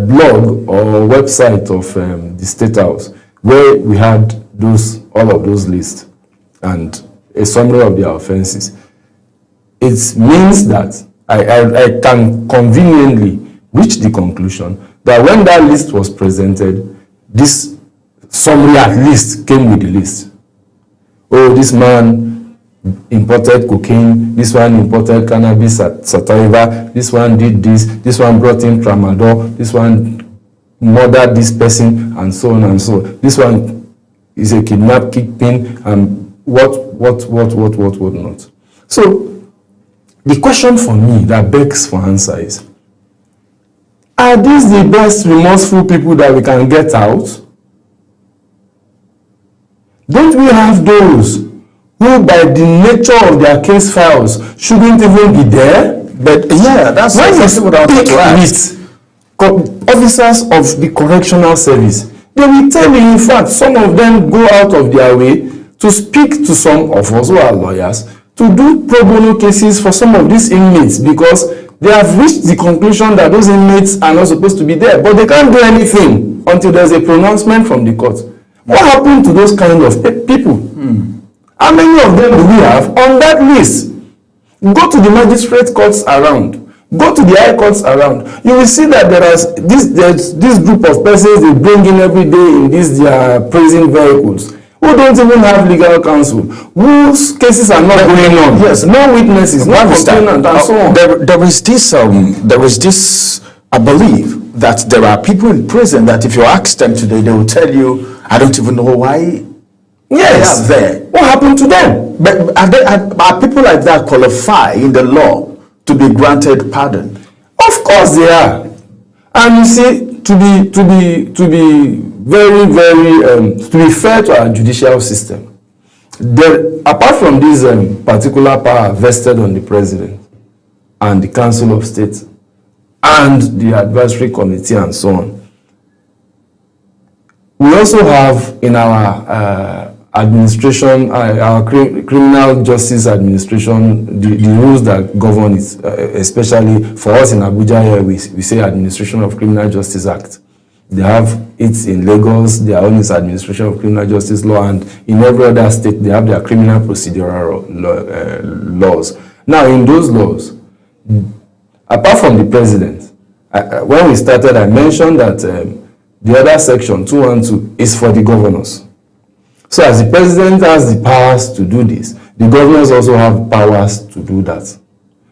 blog or website of the State House, where we had all of those lists and a summary of their offenses, it means that I can conveniently reach the conclusion that when that list was presented, this summary at least came with the list. Oh, this man imported cocaine, this one imported cannabis sativa, this one did this one brought in tramadol, this one murdered this person, and so on and so on. This one is a kidnapping, and what not. So the question for me that begs for answer is, are these the best remorseful people that we can get out? Don't we have those who, by the nature of their case files, shouldn't even be there? But yeah, that's when you speak with officers of the correctional service, they will tell you, in fact, some of them go out of their way to speak to some of us who are lawyers to do pro bono cases for some of these inmates, because they have reached the conclusion that those inmates are not supposed to be there, but they can't do anything until there's a pronouncement from the court. What happened to those kind of people? How many of them do we have on that list? Go to the magistrate courts around. Go to the high courts around. You will see that there's this group of persons they bring in every day in these their prison vehicles, who don't even have legal counsel, whose cases are not going on. Yes, no witnesses, no complainant, and so on. There is this, I believe, that there are people in prison that if you ask them today, they will tell you, I don't even know why. Yes, they are there. What happened to them? But are people like that qualify in the law to be granted pardon? Of course they are. And you see, to be very, very to be fair to our judicial system, apart from this particular power vested on the president and the Council of State and the advisory committee and so on, we also have in our administration, our criminal justice administration, the rules that govern it, especially for us in Abuja here, we say Administration of Criminal Justice Act. They have it in Lagos, their own is Administration of Criminal Justice Law, and in every other state, they have their criminal procedural laws. Now, in those laws, apart from the president, when we started, I mentioned that the other section, 212, is for the governors. So as the president has the powers to do this, the governors also have powers to do that.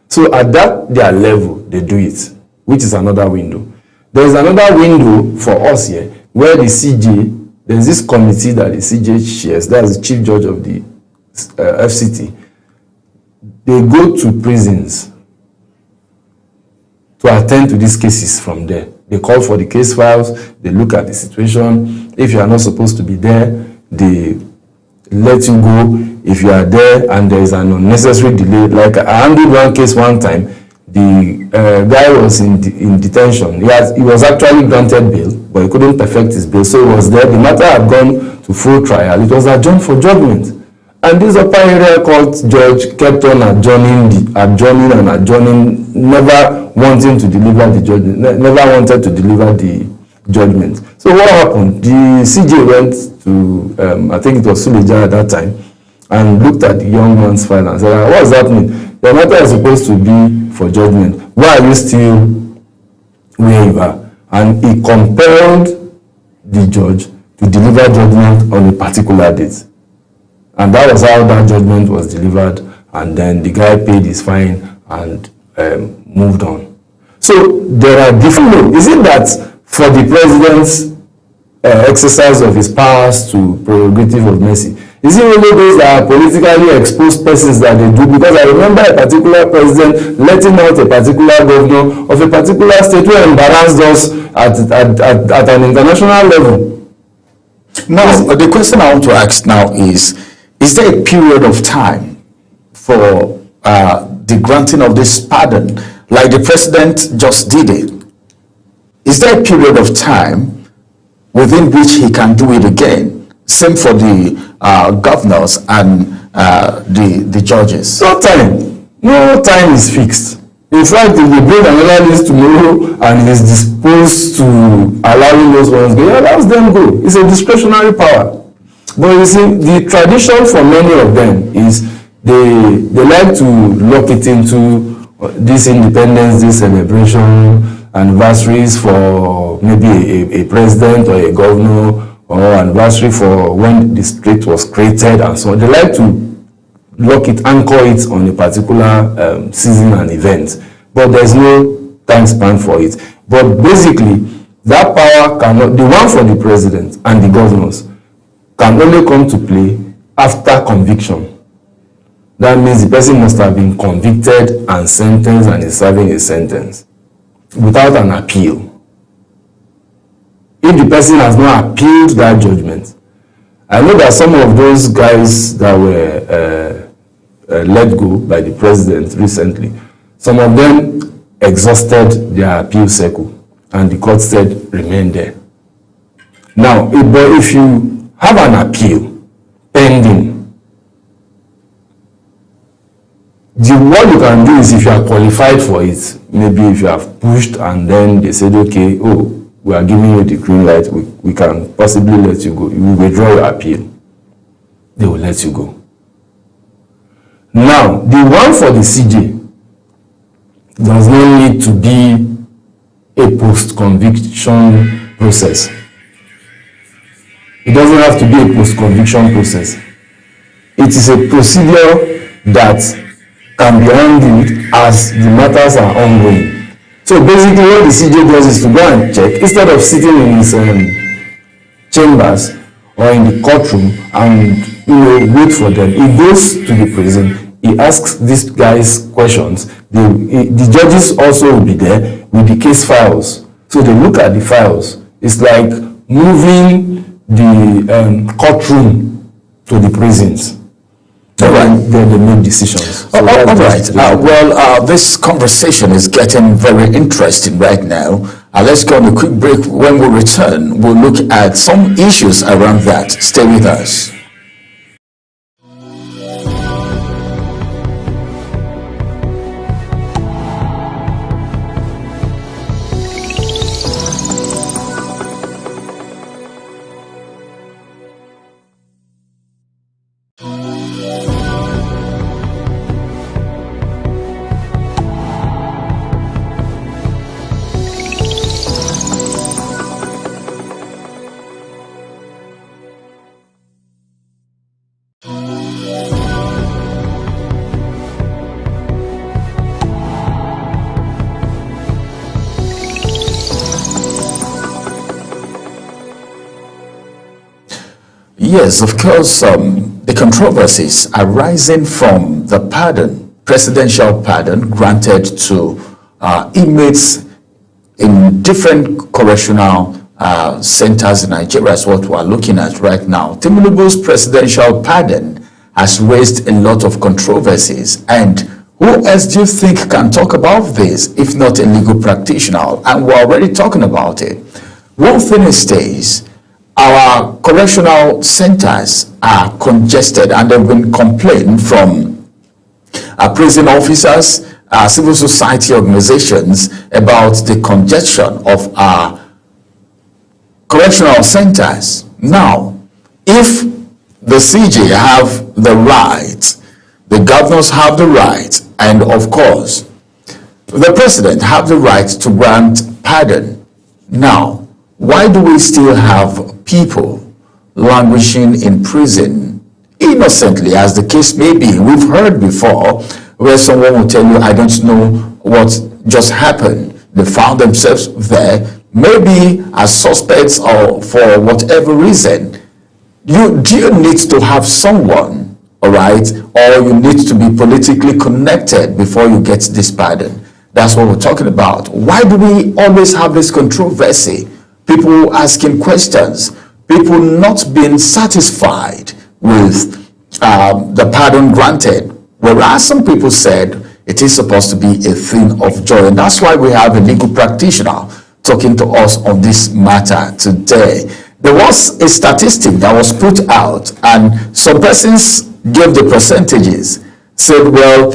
So at their level, they do it, which is another window. There is another window for us here, where the CJ, there's this committee that the CJ chairs, that's the chief judge of the FCT. They go to prisons to attend to these cases from there. They call for the case files, they look at the situation. If you are not supposed to be there, they let you go. If you are there and there is an unnecessary delay, like I handled one case one time, the guy was in detention. He was actually granted bail, but he couldn't perfect his bail, so he was there. The matter had gone to full trial. It was adjourned for judgment. And this upper area court judge kept on adjourning, never wanting to deliver the judgment, never wanted to deliver the judgment. So what happened? The CJ went to, I think it was Suleja at that time, and looked at the young man's file and said, what does that mean? The matter is supposed to be for judgment. Why are you still where you are? And he compelled the judge to deliver judgment on a particular date. And that was how that judgment was delivered. And then the guy paid his fine and moved on. So there are different ways. Is it that for the president's exercise of his powers to prerogative of mercy, is it only those that are politically exposed persons that they do? Because I remember a particular president letting out a particular governor of a particular state who embarrassed us at an international level. Now, the question I want to ask now is there a period of time for the granting of this pardon, like the president just did it? Is there a period of time within which he can do it again? Same for the governors and the judges. No time. No time is fixed. In fact, if they bring another list tomorrow and he is disposed to allowing those ones go, he allows them go. It's a discretionary power. But you see, the tradition for many of them is they like to lock it into this Independence Day celebration, anniversaries for maybe a president or a governor, or anniversary for when the state was created and so on. They like to lock it, anchor it on a particular season and event, but there's no time span for it. But basically, that power cannot, the one for the president and the governors, can only come to play after conviction. That means the person must have been convicted and sentenced and is serving a sentence without an appeal. If the person has not appealed that judgment, I know that some of those guys that were let go by the president recently, some of them exhausted their appeal cycle and the court said remain there. Now, if you have an appeal pending, what you can do is, if you are qualified for it, maybe if you have pushed and then they said, okay, we are giving you the green light, we can possibly let you go. You will withdraw your appeal. They will let you go. Now, the one for the CJ does not need to be a post-conviction process. It doesn't have to be a post-conviction process. It is a procedure that can be handled as the matters are ongoing. So basically what the CJ does is to go and check, instead of sitting in his chambers or in the courtroom and wait for them, he goes to the prison, he asks these guys questions. The judges also will be there with the case files. So they look at the files. It's like moving the courtroom to the prisons. Then they make decisions. So all right. This conversation is getting very interesting right now. Let's go on a quick break. When we return, we'll look at some issues around that. Stay with us. Yes, of course, the controversies arising from the pardon, presidential pardon granted to inmates in different correctional centers in Nigeria is what we are looking at right now. Tinubu's presidential pardon has raised a lot of controversies, and who else do you think can talk about this if not a legal practitioner? And we're already talking about it. One thing is this: our correctional centers are congested, and they've been complained from prison officers, civil society organizations about the congestion of our correctional centers. Now, if the CJ have the right, the governors have the right, and of course, the president have the right to grant pardon. Now, why do we still have people languishing in prison innocently, as the case may be. We've heard before where someone will tell you, I don't know what just happened. They found themselves there, maybe as suspects or for whatever reason. Do you need to have someone, all right, or you need to be politically connected before you get this pardon? That's what we're talking about. Why do we always have this controversy? People asking questions, people not being satisfied with the pardon granted, whereas some people said it is supposed to be a thing of joy. And that's why we have a legal practitioner talking to us on this matter today. There was a statistic that was put out, and some persons gave the percentages, said, well,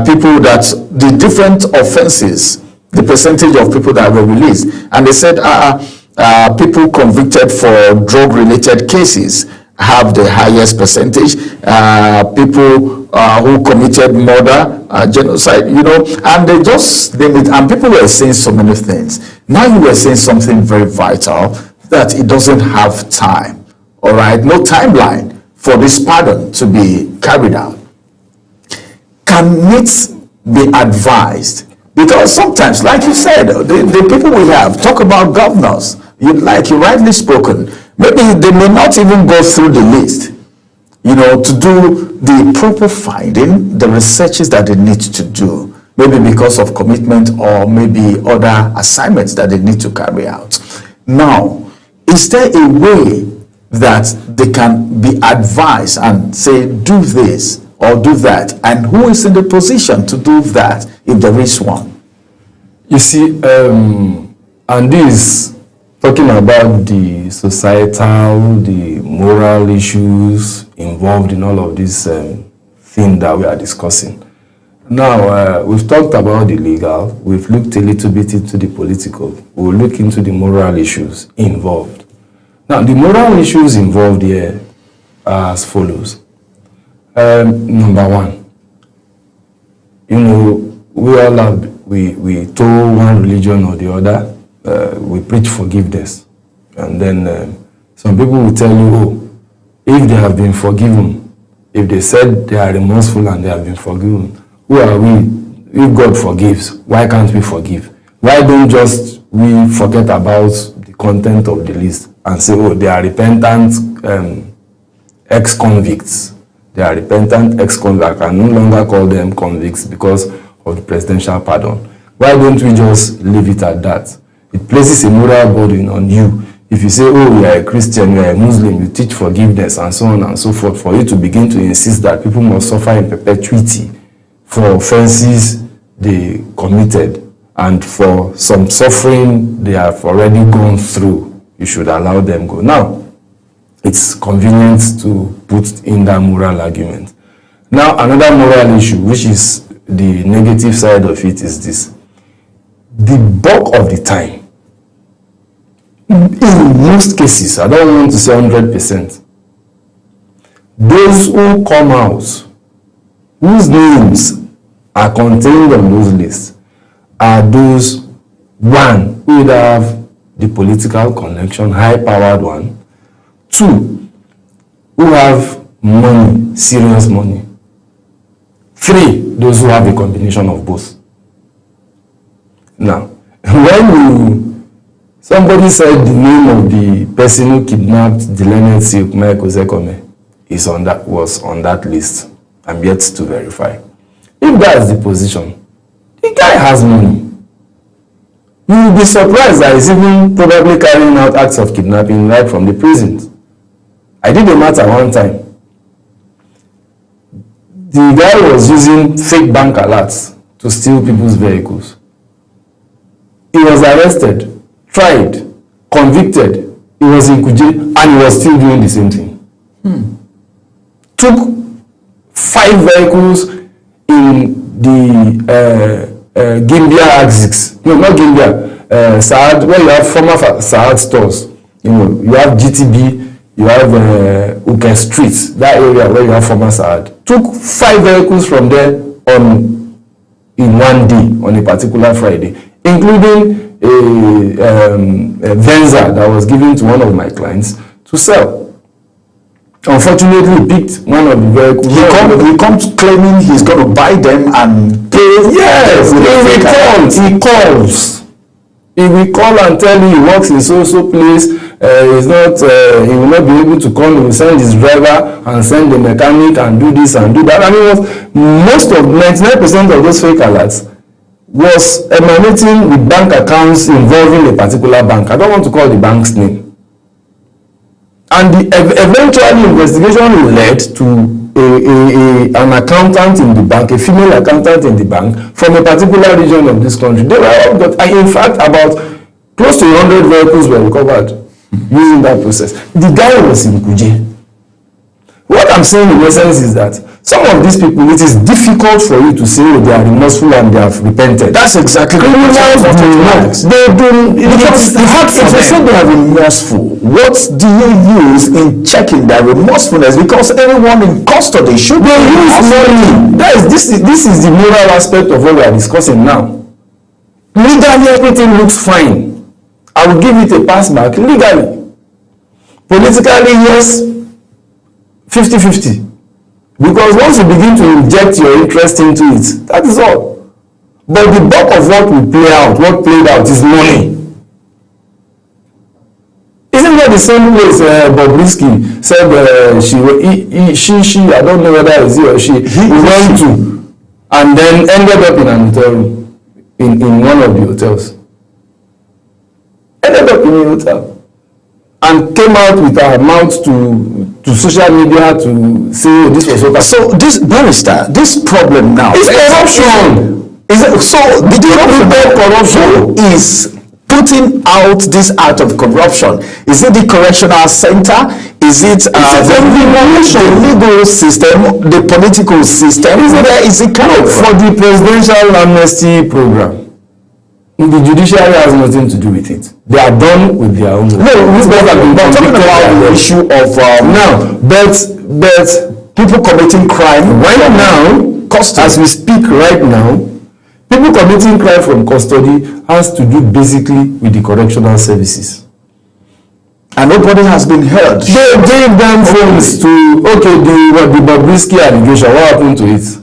people that the different offenses, the percentage of people that were released, and they said people convicted for drug-related cases have the highest percentage. People who committed murder, genocide, and they just name it. And people were saying so many things. Now you were saying something very vital, that it doesn't have time, all right? No timeline for this pardon to be carried out. Can it be advised? Because sometimes, like you said, the people we have, talk about governors, like you rightly spoken, maybe they may not even go through the list, to do the proper finding, the researches that they need to do, maybe because of commitment or maybe other assignments that they need to carry out. Now, is there a way that they can be advised and say, do this or do that? And who is in the position to do that if there is one? You see, and this talking about the societal, the moral issues involved in all of this thing that we are discussing. Now, we've talked about the legal, we've looked a little bit into the political, we'll look into the moral issues involved. Now, the moral issues involved here are as follows. Number one, we all have, we told one religion or the other, we preach forgiveness. And then some people will tell you, oh, if they have been forgiven, if they said they are remorseful and they have been forgiven, who are we? If God forgives, why can't we forgive? Why don't just we forget about the content of the list and say, oh, they are repentant ex-convicts. They are repentant ex-convicts. I can no longer call them convicts because of the presidential pardon. Why don't we just leave it at that? It places a moral burden on you. If you say, oh, you are a Christian, you are a Muslim, you teach forgiveness and so on and so forth, for you to begin to insist that people must suffer in perpetuity for offenses they committed and for some suffering they have already gone through, you should allow them go. Now, it's convenient to put in that moral argument. Now, another moral issue, which is the negative side of it, is this. The bulk of the time, in most cases, I don't want to say 100%, those who come out, whose names are contained on those lists, are those, one, who either have the political connection, high-powered one, two, who have money, serious money, three, those who have a combination of both. Now, when somebody said the name of the person who kidnapped Dilene Silk, Michael Zekome, was on that list, I'm yet to verify. If that is the position, the guy has money. You will be surprised that he's even probably carrying out acts of kidnapping right from the prisons. I did a matter one time. The guy was using fake bank alerts to steal people's vehicles. He was arrested, tried, convicted. He was in Kuje, and he was still doing the same thing. Took 5 vehicles in the Gimbia Axis. No, not Gimbia. Saad, where you have former Saad stores. You have GTB, you have Uke Street, that area where you have former Saad. Took 5 vehicles from there in one day, on a particular Friday, including a Venza that was given to one of my clients to sell. Unfortunately, he picked one of the vehicles. He comes claiming he's going to buy them and pay. Yes, he calls. He will call and tell you he works in so place. He's not. He will not be able to come. He will send his driver and send the mechanic and do this and do that. I mean, most of 99% of those fake alerts was emanating with bank accounts involving a particular bank. I don't want to call the bank's name. And eventually investigation led to an accountant in the bank, a female accountant in the bank from a particular region of this country. They were all got, in fact, about close to 100 vehicles were recovered using that process. The guy was in Kuje. What I'm saying in essence is that some of these people, it is difficult for you to say they are remorseful and they have repented. That's exactly criminals do not. They do. If they say they are remorseful, what do you use in checking their remorsefulness? Because anyone in custody should be use money. This is the moral aspect of what we are discussing now. Legally, everything looks fine. I will give it a pass back. Legally, politically, yes, 50-50. Because once you begin to inject your interest into it, that is all. But the bulk of what will play out, what played out is money. Isn't that the same place Bobrisky said she, I don't know whether it's he or she, he went to and then ended up in an hotel room, in one of the hotels. Ended up in a hotel. And came out with her mouth to social media to say, oh, this was okay. So this barrister, this problem now is corruption. So the corruption is putting out this act of corruption. Is it the correctional center? Is it the legal system, the political system? Is it kind of for the presidential amnesty program? The judiciary has nothing to do with it. They are done with their own. No, we're talking about the issue of now, but people committing crime right now, as we speak right now, people committing crime from custody has to do basically with the correctional services. And nobody has been heard. They gave them phones to the Bobrisky allegation. What happened to it?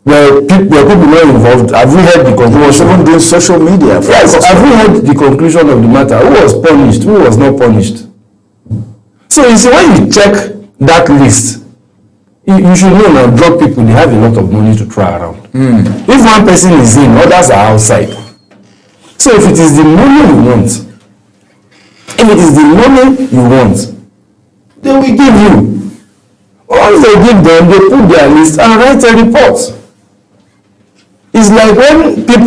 Were people not involved? Have we heard the conclusion? Even doing social media. Yes, have we heard the conclusion of the matter? Who was punished? Who was not punished? So you see, when you check that list, you should know now drug people, they have a lot of money to throw around. If one person is in, others are outside. So if it is the money you want, they will give you. Once they give them, they put their list and write a report. It's like when they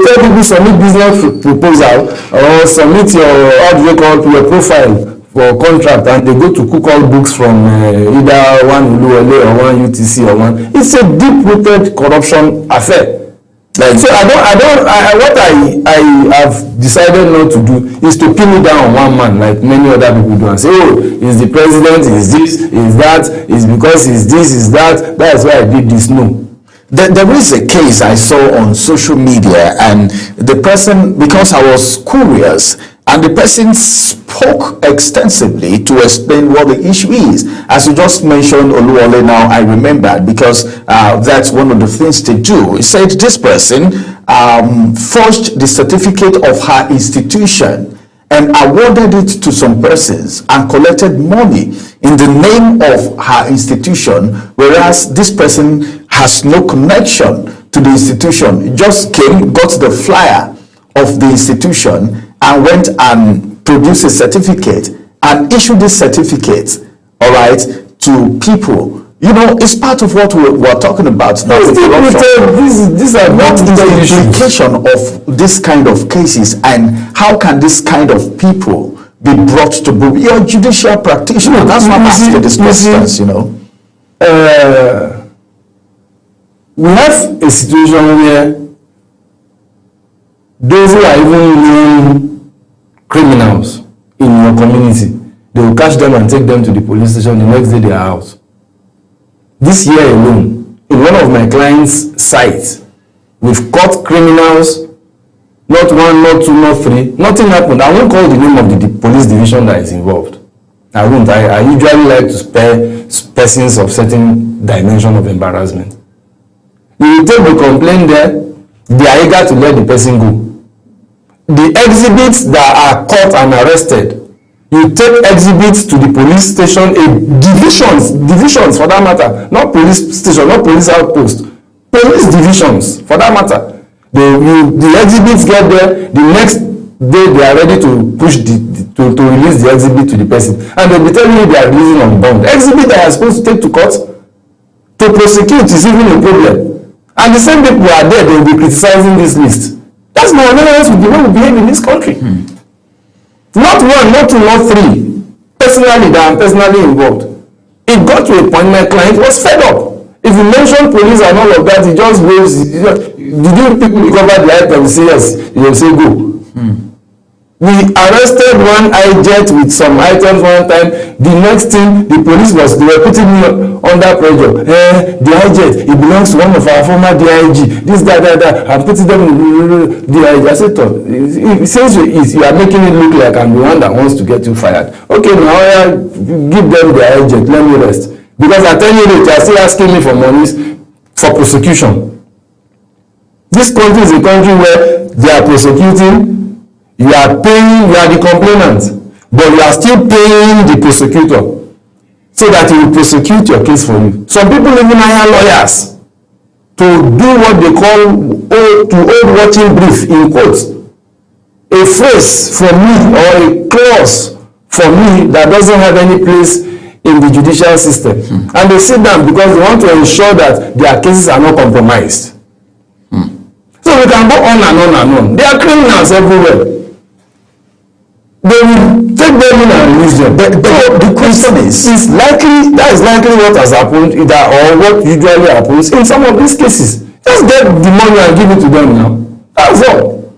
tell people submit business proposal or submit your profile for contract, and they go to cook all books from either one Uluwole or one UTC or one. It's a deep-rooted corruption affair. So what I have decided not to do is to pin it down on one man like many other people do and say, oh, is the president, is this, is that, is because is this, is that, that's why I did this. No. There is a case I saw on social media, and the person, because I was curious, and the person spoke extensively to explain what the issue is. As you just mentioned Oluwole now, I remembered, because that's one of the things they do. He said this person forged the certificate of her institution and awarded it to some persons and collected money in the name of her institution, whereas this person has no connection to the institution. He just came, got the flyer of the institution and went and produced a certificate and issued this certificate, all right, to people. You know, it's part of what we're talking about now. These are what is the implication of this kind of cases, and how can this kind of people be brought to book? You're a judicial practitioner. That's why I'm asking these questions, you know. We have a situation where those who are even known criminals in your community, they will catch them and take them to the police station. The next day they are out. This year alone, in one of my clients' sites, we've caught criminals, not one, not two, not three. Nothing happened. I won't call the name of the police division that is involved. I won't. I usually like to spare persons of certain dimension of embarrassment. You will take the complaint there, they are eager to let the person go. The exhibits that are caught and arrested, you take exhibits to the police station, divisions for that matter, not police station, not police outpost, police divisions for that matter. The exhibits get there, the next day they are ready to push to release the exhibit to the person, and they'll be telling you they are releasing on bond. The exhibit that are supposed to take to court to prosecute is even a problem, and the same people are there, they will be criticizing this list. That's my analysis with the way we behave in this country. Not one, not two, not three. Personally, that I'm personally involved. It got to a point my client was fed up. If you mention police and all of that, he just waves. Did you people recover the item? Say yes. You will say go. We arrested one IJet with some items one time. The next thing, the police they were putting me under pressure. The IJet, it belongs to one of our former DIG. This, that. I'm putting them in DIG. I said, since you are making it look like I'm the one that wants to get you fired. Okay, now give them the IJet. Let me rest. Because I tell you that they are still asking me for monies for prosecution. This country is a country where they are prosecuting. You are paying, you are the complainant, but you are still paying the prosecutor so that he will prosecute your case for you. Some people even hire lawyers to do what they call to hold watching brief in quotes. A phrase for me or a clause for me that doesn't have any place in the judicial system. And they sit down because they want to ensure that their cases are not compromised. So we can go on and on and on. There are criminals everywhere. They will take them in and release them. But the question is that is likely what has happened, or what usually happens in some of these cases. Just get the money and give it to them now. That's all.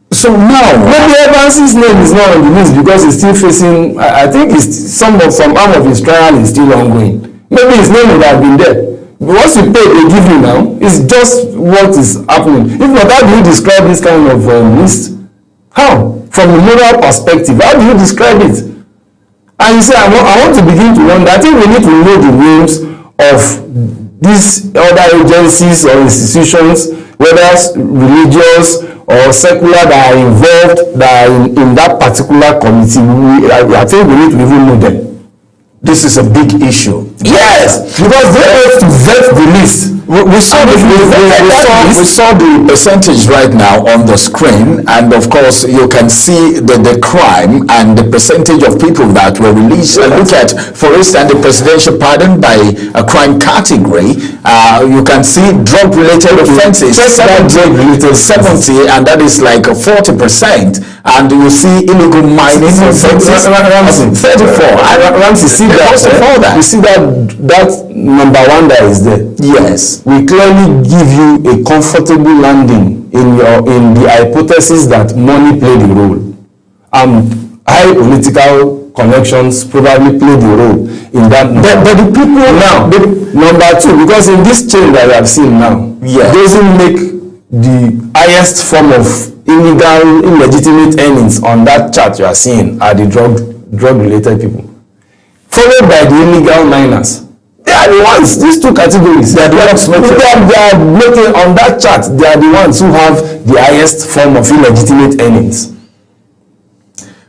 So now, maybe Evans's name is not on the list because he's still facing. I think some arm of his trial is still ongoing. Maybe his name would have been there. But once you pay, they give you now. It's just what is happening. If not, how do you describe this kind of list? How? From a moral perspective, how do you describe it? And you say, I want to begin to wonder. I think we need to know the names of these other agencies or institutions, whether religious or secular, that are involved, that are in that particular committee. I think we need to even know them. This is a big issue. Yes, because they have to vet the list. We saw the percentage right now on the screen, and of course you can see the crime and the percentage of people that were released. And look at, for instance, the presidential pardon by a crime category. You can see drug-related offences, 70, and that is like 40%. And you see illegal mining offences, 34. Ramsey, see that? You see that number one that is there? Yes. We clearly give you a comfortable landing in the hypothesis that money played a role. High political connections probably played a role in that. But the people now, number two, because in this chain that we have seen now, doesn't make the highest form of illegitimate earnings on that chart you are seeing are the drug-related people, followed by the illegal miners. They are the ones, these two categories, they are the ones making on that chart, they are the ones who have the highest form of illegitimate earnings.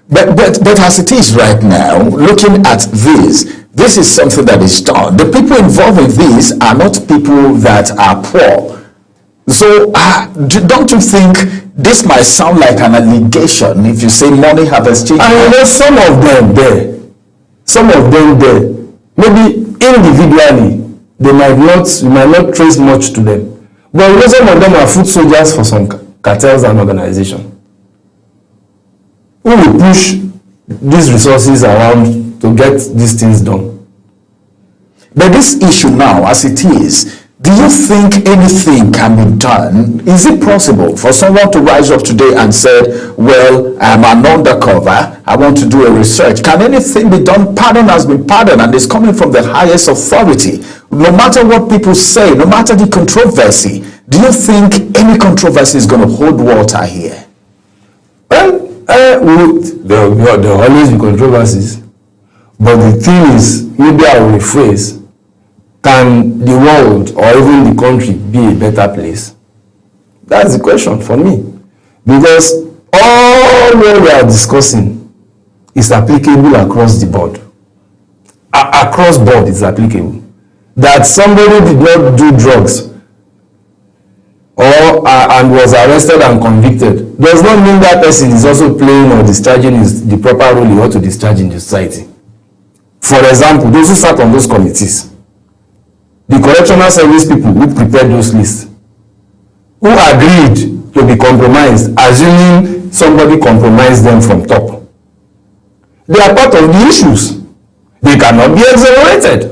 But as it is right now, looking at this is something that is done. The people involved in this are not people that are poor. So don't you think this might sound like an allegation if you say money have exchanged? I know some of them there, maybe individually, you might not trace much to them. But some of them are foot soldiers for some cartels and organizations who will push these resources around to get these things done. But this issue now, as it is, do you think anything can be done? Is it possible for someone to rise up today and say, well, I'm an undercover, I want to do a research? Can anything be done? Pardon has been pardoned and it's coming from the highest authority. No matter what people say, no matter the controversy, do you think any controversy is going to hold water here? Well, there will always be controversies. But the thing is, maybe I will rephrase, can the world or even the country be a better place? That's the question for me. Because all what we are discussing is applicable across the board. Across board is applicable. That somebody did not do drugs or and was arrested and convicted does not mean that person is also playing or discharging the proper role he ought to discharge in the society. For example, those who sat on those committees, the correctional service people who prepared those lists, who agreed to be compromised, assuming somebody compromised them from top. They are part of the issues. They cannot be exonerated.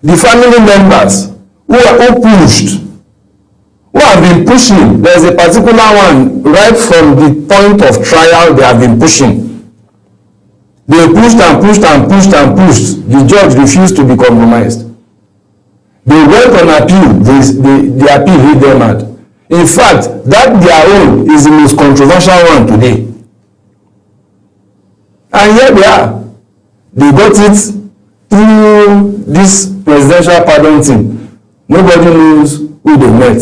The family members who pushed, who have been pushing, there's a particular one right from the point of trial they have been pushing. They pushed and pushed and pushed and pushed. The judge refused to be compromised. They went on appeal. The appeal hit them mad. In fact, that their own is the most controversial one today. And here they are. They got it through this presidential pardon thing. Nobody knows who they met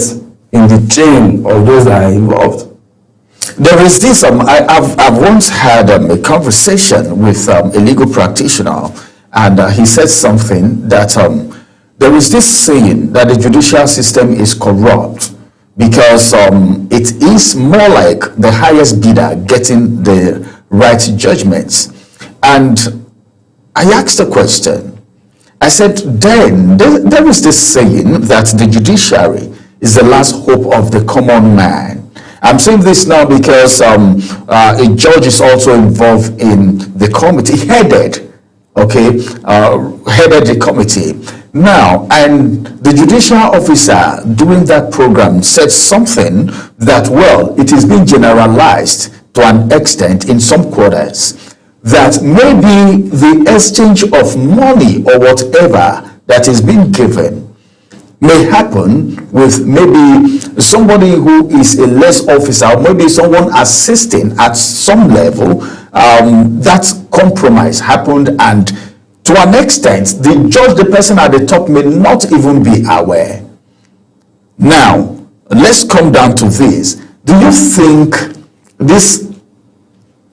in the chain of those that are involved. There is this, I've once had a conversation with a legal practitioner, and he said something that there is this saying that the judicial system is corrupt because it is more like the highest bidder getting the right judgments. And I asked a question. I said, then there is this saying that the judiciary is the last hope of the common man. I'm saying this now because a judge is also involved in the committee, headed the committee. Now, and the judicial officer during that program said something that, well, it is being generalized to an extent in some quarters, that maybe the exchange of money or whatever that is being given may happen with maybe somebody who is a less officer, or maybe someone assisting at some level. That compromise happened, and to an extent, the judge, the person at the top, may not even be aware. Now, let's come down to this. Do you think this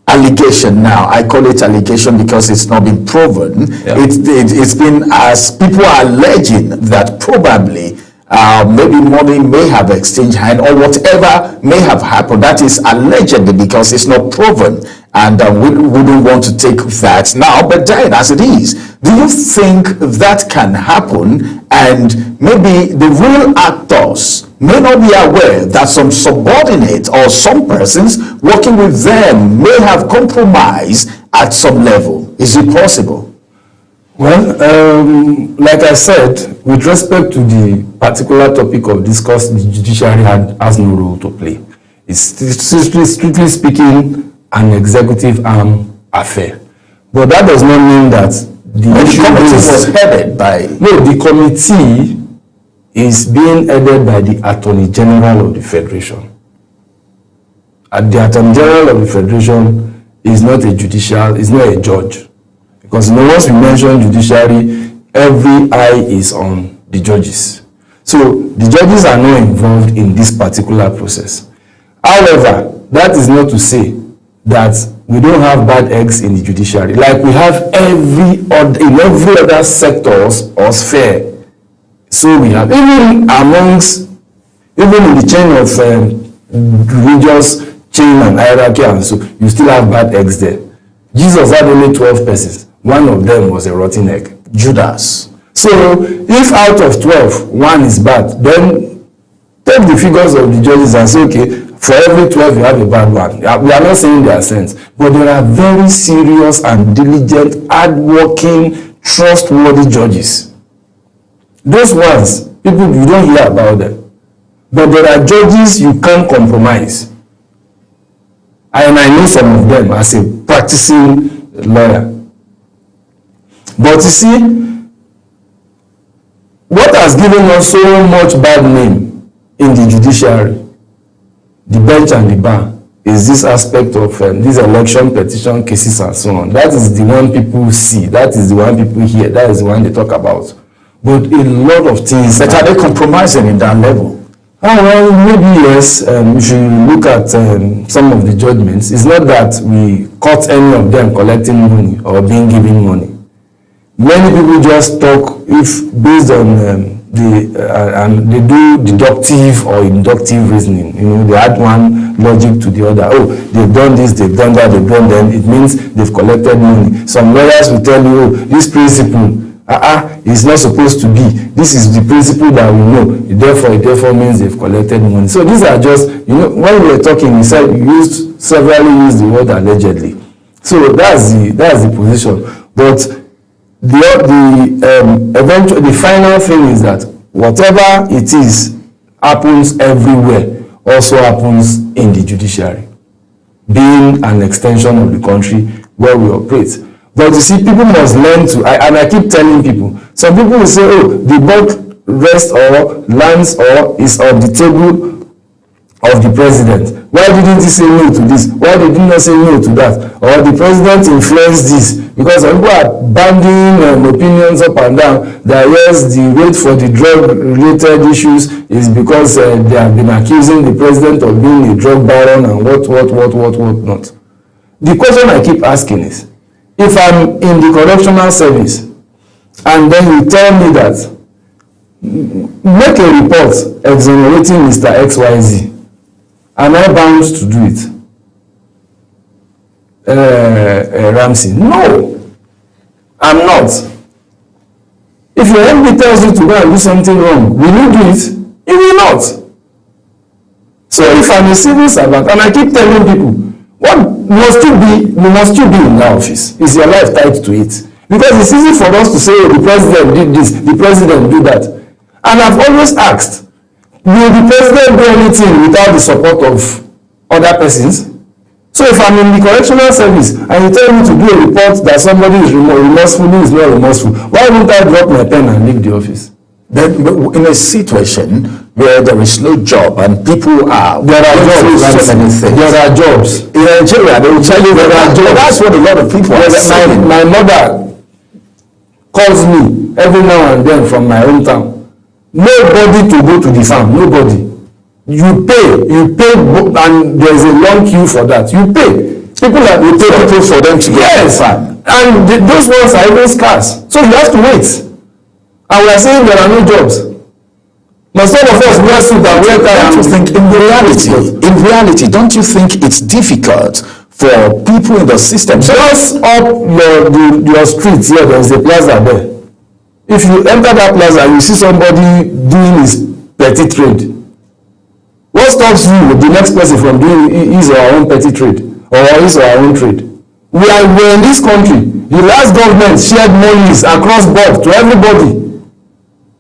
allegation, now I call it allegation because it's not been proven, it's been, as people are alleging, that probably maybe money may have exchanged hand or whatever may have happened, that is allegedly because it's not proven, and we wouldn't want to take that now, but then as it is, do you think that can happen, and maybe the real actors may not be aware that some subordinate or some persons working with them may have compromised at some level? Is it possible? Well, like I said, with respect to the particular topic of discourse, the judiciary has no role to play. It's strictly speaking an executive arm affair. But that does not mean that the committee was headed by... No, the committee is being headed by the Attorney General of the Federation. And the Attorney General of the Federation is not a judicial, is not a judge. Because once we mention judiciary, every eye is on the judges. So the judges are not involved in this particular process. However, that is not to say that we don't have bad eggs in the judiciary, like we have in every other sector or sphere. So we have, even in the chain of religious chain and hierarchy, and so you still have bad eggs there. Jesus had only 12 persons. One of them was a rotten egg, Judas. So if out of 12, one is bad, then take the figures of the judges and say, okay, for every 12 you have a bad one. We are not saying they are saints, but there are very serious and diligent, hard-working, trustworthy judges. Those ones, people, you don't hear about them. But there are judges you can't compromise. And I know some of them as a practicing lawyer. But you see, what has given us so much bad name in the judiciary, the bench and the bar, is this aspect of these election petition cases and so on. That is the one people see. That is the one people hear. That is the one they talk about. But a lot of things. But are they compromising in that level? Well, maybe yes. If you look at some of the judgments, it's not that we caught any of them collecting money or being given money. Many people just talk if based on and they do deductive or inductive reasoning. They add one logic to the other. Oh, they've done this, they've done that, they've done that. It means they've collected money. Some lawyers will tell you, oh, this principle is not supposed to be. This is the principle that we know. It therefore means they've collected money. So these are just, when we were talking, we said we severally used the word allegedly. So that's the position. But the final thing is that whatever it is happens everywhere, also happens in the judiciary, being an extension of the country where we operate. But you see, people must learn to, and I keep telling people, some people will say, oh, the bulk rest or lands or is on the table of the president. Why didn't he say no to this? Why did he not say no to that? Or the president influenced this? Because people are banding opinions up and down that yes, the rate for the drug-related issues is because they have been accusing the president of being a drug baron and what not. The question I keep asking is, if I'm in the correctional service and then you tell me that make a report exonerating Mr. XYZ, am I bound to do it? Ramsey, no, I'm not. If your MD tells you to go and do something wrong, will you do it? You will not. So if I'm a civil servant and I keep telling people, what must you be in the office? Is your life tied to it? Because it's easy for us to say, oh, the president did this, the president did that. And I've always asked, will the president do anything without the support of other persons? So if I'm in the correctional service and you tell me to do a report that somebody is remorseful, who is not remorseful, why won't I drop my pen and leave the office? Then in a situation where there is no job and people are there are jobs in Nigeria, they will tell you there are jobs. That's what a lot of people are saying. My mother calls me every now and then from my hometown. Nobody to go to the farm, nobody. You pay, and there's a long queue for that. You pay. People for them to get to the farm. And those ones are even scarce. So you have to wait. And we are saying there are no jobs. Must all of us wear suit and wear tie? In reality, don't you think it's difficult for people in the system? Just up your street here, there is a plaza there. If you enter that plaza, you see somebody doing his petty trade. What stops you, the next person, from doing his or her own petty trade or his or her own trade? We're in this country. The last government shared monies across board to everybody.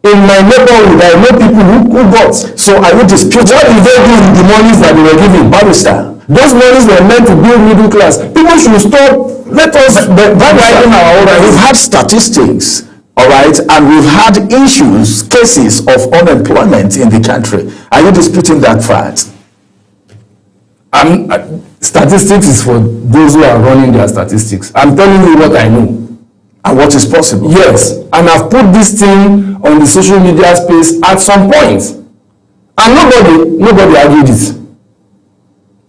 In my neighborhood, I know people who got. So I would dispute. What did they do with the monies that they were giving? Barrister. Those monies were meant to build middle class. People should stop. Let us. We've had statistics. All right, and we've had cases of unemployment in the country. Are you disputing that fact? Statistics is for those who are running their statistics. I'm telling you what I know. And what is possible? Yes, and I've put this thing on the social media space at some point. And nobody argued it.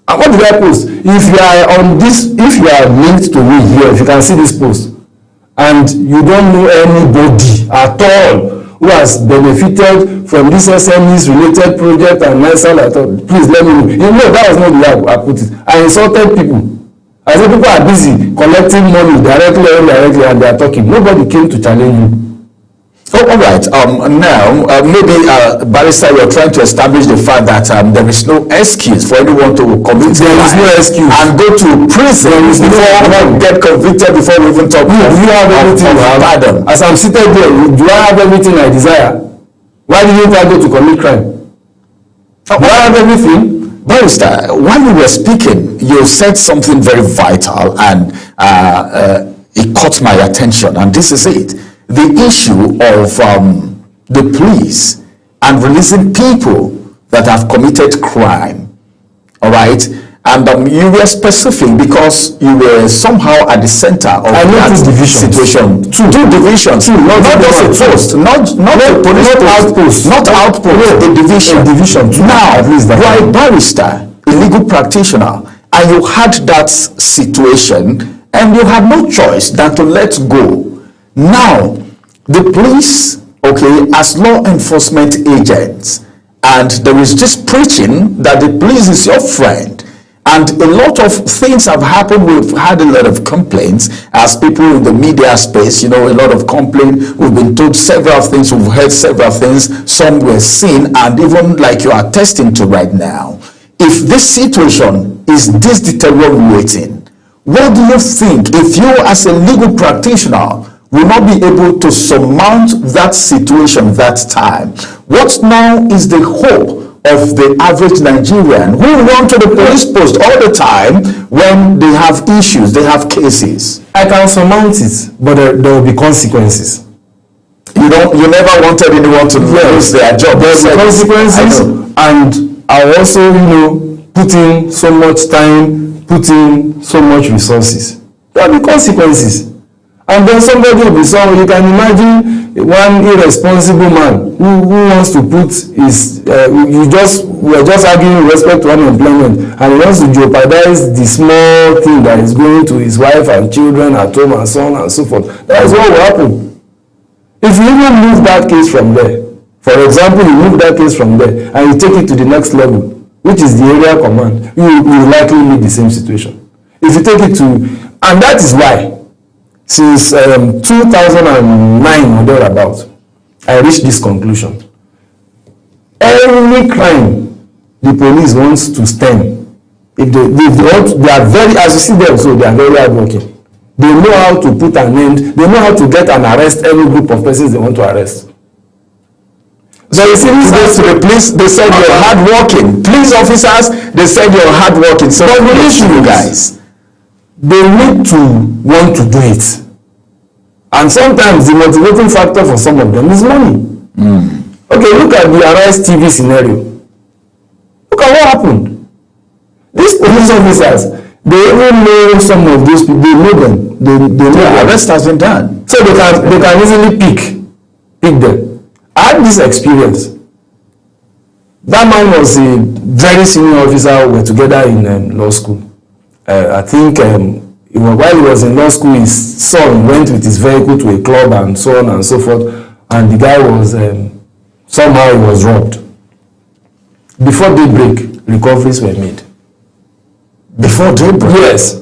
And what did I post? If you are linked to me here, if you can see this post, and you don't know anybody at all who has benefited from this SMEs related project and NISAL at all, please let me know. You know, that was not the way I put it. I insulted people. I said people are busy collecting money directly or indirectly and they are talking. Nobody came to challenge you. Oh, all right. Now, maybe, Barrister, you're trying to establish the fact that there is no excuse for anyone to commit and go to prison before get convicted before we even talk. Do you have everything pardon? As I'm seated there, do I have everything I desire? Why didn't I go to commit crime? Do I have everything? Barrister, while we were speaking, you said something very vital and it caught my attention, and this is it. The issue of the police and releasing people that have committed crime, all right? And you were specific because you were somehow at the center of that situation. Two divisions. Not just a post. Not a police outpost. Not outpost. A division. Now, you are a barrister, a legal practitioner, and you had that situation, and you had no choice than to let go. Now, the police, okay, as law enforcement agents, and there is this preaching that the police is your friend. And a lot of things have happened. We've had a lot of complaints as people in the media space, a lot of complaints. We've been told several things, we've heard several things, some were seen, and even like you are attesting to right now. If this situation is this deteriorating, what do you think if you as a legal practitioner will not be able to surmount that situation that time? What now is the hope of the average Nigerian who run to the police post all the time when they have issues, they have cases? I can surmount it, but there will be consequences. You never wanted anyone to lose their job. There will be consequences, and I also, put in so much time, put in so much resources. There will be consequences. And then somebody will be someone, you can imagine one irresponsible man who wants to put his, we're just arguing with respect to unemployment, and he wants to jeopardize the small thing that is going to his wife and children at home and so on and so forth. That is what will happen. If you even move that case from there, for example, you move that case from there and you take it to the next level, which is the area command, you will likely meet the same situation. If you take it to, and that is why, since 2009 or thereabouts, I reached this conclusion. Any crime the police wants to stem, if they are very, as you see them, so they are very hardworking. They know how to put an end, they know how to get and arrest any group of persons they want to arrest. So you see, these days to the police, they said you're hardworking. Police officers, they said you're hardworking. So what will issue you guys? They need to want to do it. And sometimes the motivating factor for some of them is money. Okay, look at the Arise TV scenario. Look at what happened. These police officers, they even know some of those people, they know them. They know the arrest has been done. So they can easily pick them. I had this experience. That man was a very senior officer. We were together in law school. I think while he was in law school, his son went with his vehicle to a club and so on and so forth, and the guy was somehow he was robbed. Before daybreak, recoveries were made. Before daybreak? Yes.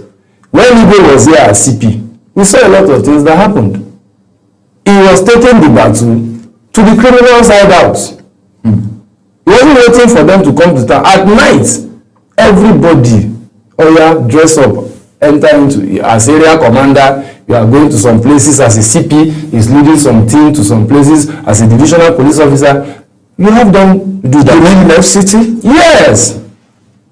When Igbo was here as CP, we saw a lot of things that happened. He was taking the battle to the criminals' hideouts. He wasn't waiting for them to come to town. At night, everybody, dress up, enter into, as area commander, you are going to some places as a CP, is leading some team to some places as a divisional police officer. You have them do that. You mean left city? Yes.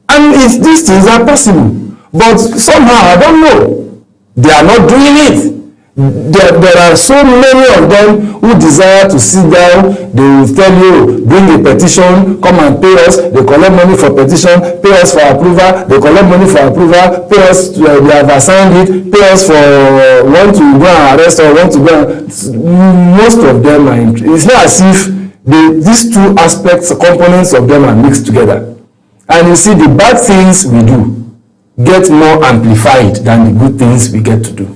And if these things are possible, but somehow, I don't know, they are not doing it. There are so many of them who desire to sit down. They will tell you, bring a petition, come and pay us. They collect money for petition, pay us for approval. They collect money for approval, pay us, we have assigned it, pay us for want to go and arrest or want to go and, most of them are, it's not as if these two aspects, components of them are mixed together. And you see, the bad things we do get more amplified than the good things we get to do.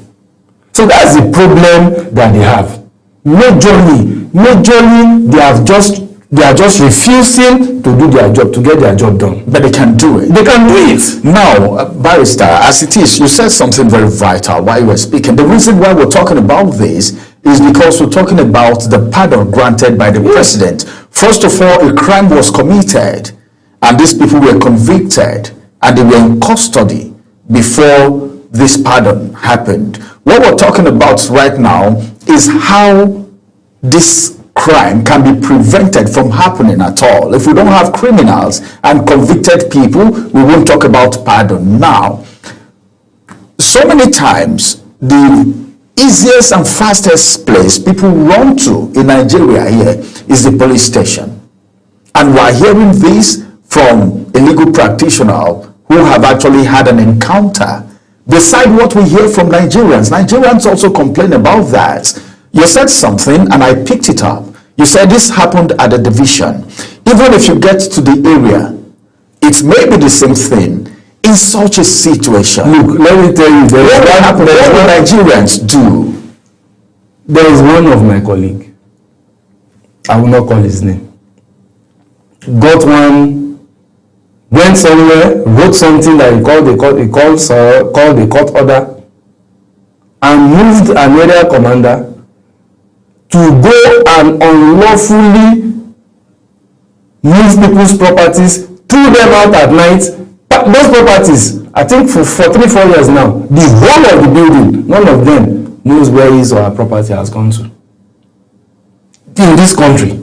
So that's the problem that they have. Majorly, they are just refusing to do their job, to get their job done. But they can do it. They can do it. Now, Barrister, as it is, you said something very vital while you were speaking. The reason why we're talking about this is because we're talking about the pardon granted by the president. First of all, a crime was committed, and these people were convicted, and they were in custody before this pardon happened. What we're talking about right now is how this crime can be prevented from happening at all. If we don't have criminals and convicted people, we won't talk about pardon. Now, so many times, the easiest and fastest place people run to in Nigeria here is the police station. And we're hearing this from a legal practitioner who have actually had an encounter. Beside what we hear from Nigerians, Nigerians also complain about that. You said something and I picked it up. You said this happened at the division. Even if you get to the area, it may be the same thing. In such a situation, Look, let me tell you, what will Nigerians do? There is one of my colleague, I will not call his name, went somewhere, wrote something that he called a court order, and moved an area commander to go and unlawfully move people's properties, threw them out at night. Those properties, I think for 3-4 years now, the whole of the building, none of them knows where his or her property has gone to. In this country,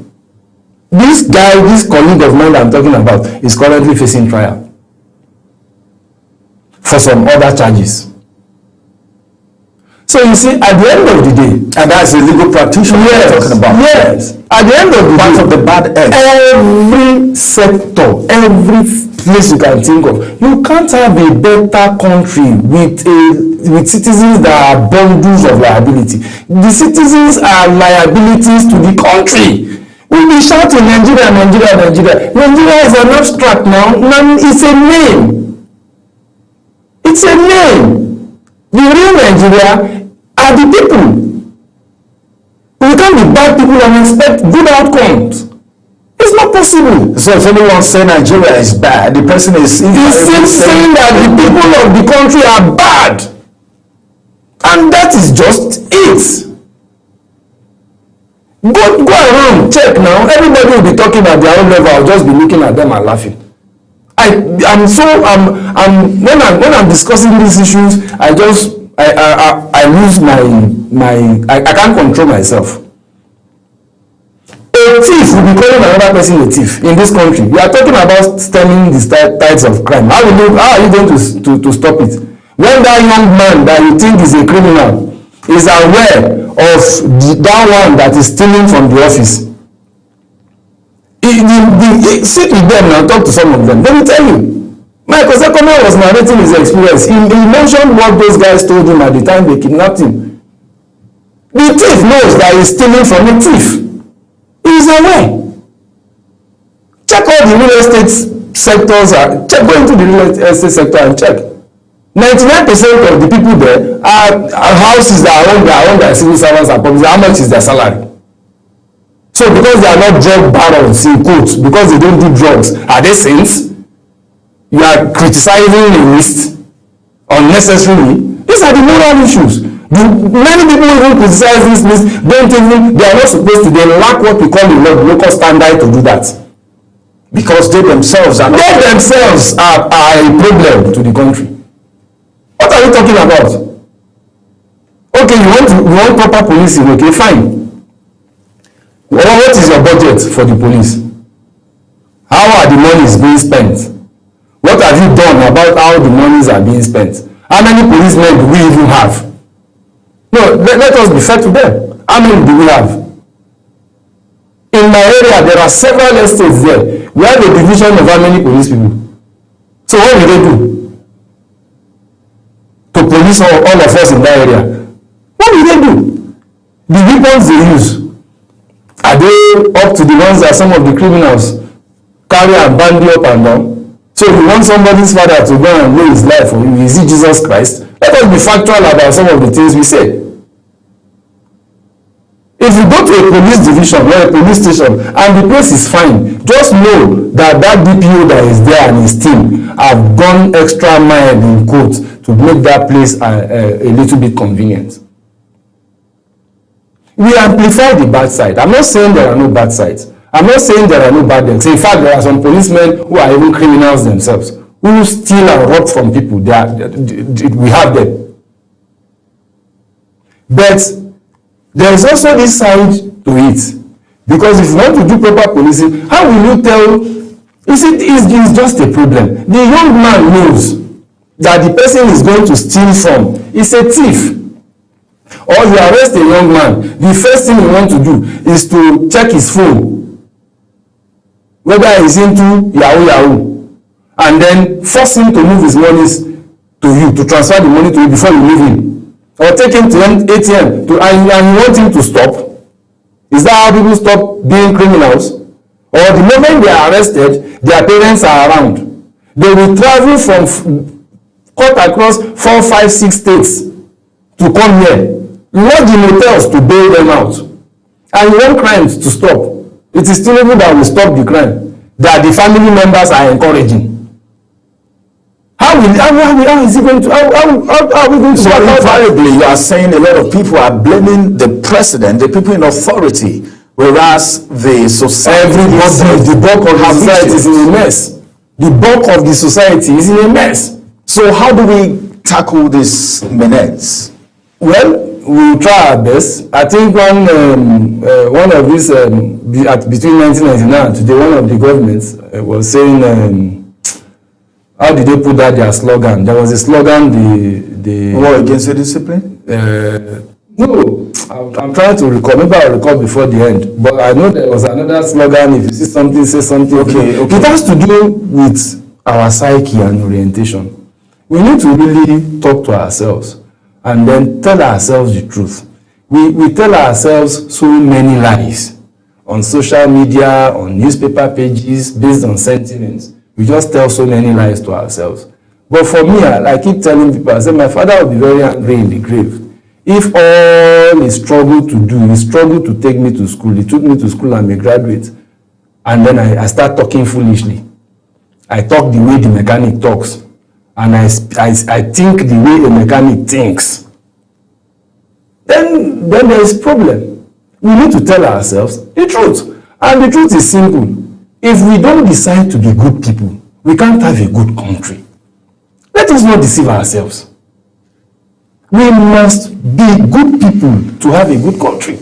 this guy, this colleague of mine that I'm talking about, is currently facing trial for some other charges. So you see, at the end of the day, And that's a legal practitioner yes, we're talking about. yes, at the end of the Part day, of the bad egg. every sector, every place you can think of, you can't have a better country with citizens that are bundles of liability. The citizens are liabilities to the country. We be shouting Nigeria, Nigeria, Nigeria. Nigeria is an abstract now. It's a name. It's a name. The real Nigeria are the people. We can't be bad people and expect good outcomes. It's not possible. So if anyone say Nigeria is bad, the person is He's still saying that the people of the country are bad. And that is just it. Go around, check now. Everybody will be talking at their own level. I'll just be looking at them and laughing. When I'm discussing these issues, I lose I can't control myself. A thief will be calling another person a thief in this country. We are talking about stemming the tides of crime. How are you going to stop it? When that young man that you think is a criminal is aware of that one that is stealing from the office, sit with them and talk to some of them. Let me tell you, Michael Sekoma was narrating his experience. He mentioned what those guys told him at the time they kidnapped him. The thief knows that he's stealing from a thief. He is aware. Check all the real estate sectors. Go into the real estate sector and check. 99% of the people there are houses that are owned by civil servants and public. How much is their salary? So because they are not drug barons in quotes, because they don't do drugs, are they saints? You are criticizing the list unnecessarily. These are the moral issues. Many people even criticize this list, they are not supposed to, they lack what we call the local standard to do that. because they themselves are a problem to the country. What are we talking about? Okay, you want proper policing, okay, fine. Well, what is your budget for the police? How are the monies being spent? What have you done about how the monies are being spent? How many policemen do we even have? No, let us be fair to them. How many do we have? In my area, there are several estates there. We have a division of how many police people. So what will they do? To police all of us in that area. What will they do? The weapons they use, are they up to the ones that some of the criminals carry and bandy up and down? So you want somebody's father to go and lay his life for you? Is it Jesus Christ? Let us be factual about some of the things we say. If you go to a police division or a police station and the place is fine, just know that that DPO that is there and his team have gone extra mile in quotes to make that place a little bit convenient. We amplify the bad side. I'm not saying there are no bad sides. I'm not saying there are no bad things. In fact, there are some policemen who are even criminals themselves, who steal and rob from people. We have them. But there is also this side to it. Because if you want to do proper policing, how will you tell? It's just a problem. The young man knows that the person is going to steal from is a thief. Or you arrest a young man, the first thing you want to do is to check his phone, whether he's into Yahoo. and then force him to move his monies to you, to transfer the money to you before you leave him, or take him to ATM and you want him to stop? Is that how people stop being criminals? Or the moment they are arrested, their parents are around. They will travel from cut across 4, 5, 6 states to come here, lodge in hotels to bail them out. And you want crimes to stop. It is still even that will stop the crime that the family members are encouraging. How is it going to, how are we going to So invariably, you are saying a lot of people are blaming the president, the people in authority, whereas the society, everybody, the bulk of the society is in a mess. The bulk of the society is in a mess. So how do we tackle this menace? Well, we will try our best. I think one of these, between 1999 and today, one of the governments was saying, how did they put that their slogan? There was a slogan, the war against the discipline? No, I'm trying to recall. Maybe I'll recall before the end. But I know there was another slogan, if you see something, say something. Okay. It has to do with our psyche and orientation. We need to really talk to ourselves and then tell ourselves the truth. We tell ourselves so many lies on social media, on newspaper pages, based on sentiments. We just tell so many lies to ourselves. But for me, I keep telling people, I say, my father will be very angry in the grave if all he struggled to do, he struggled to take me to school. He took me to school, I'm a graduate. And then I start talking foolishly. I talk the way the mechanic talks. And I think the way a mechanic thinks. Then there is a problem. We need to tell ourselves the truth. And the truth is simple. If we don't decide to be good people, we can't have a good country. Let us not deceive ourselves. We must be good people to have a good country.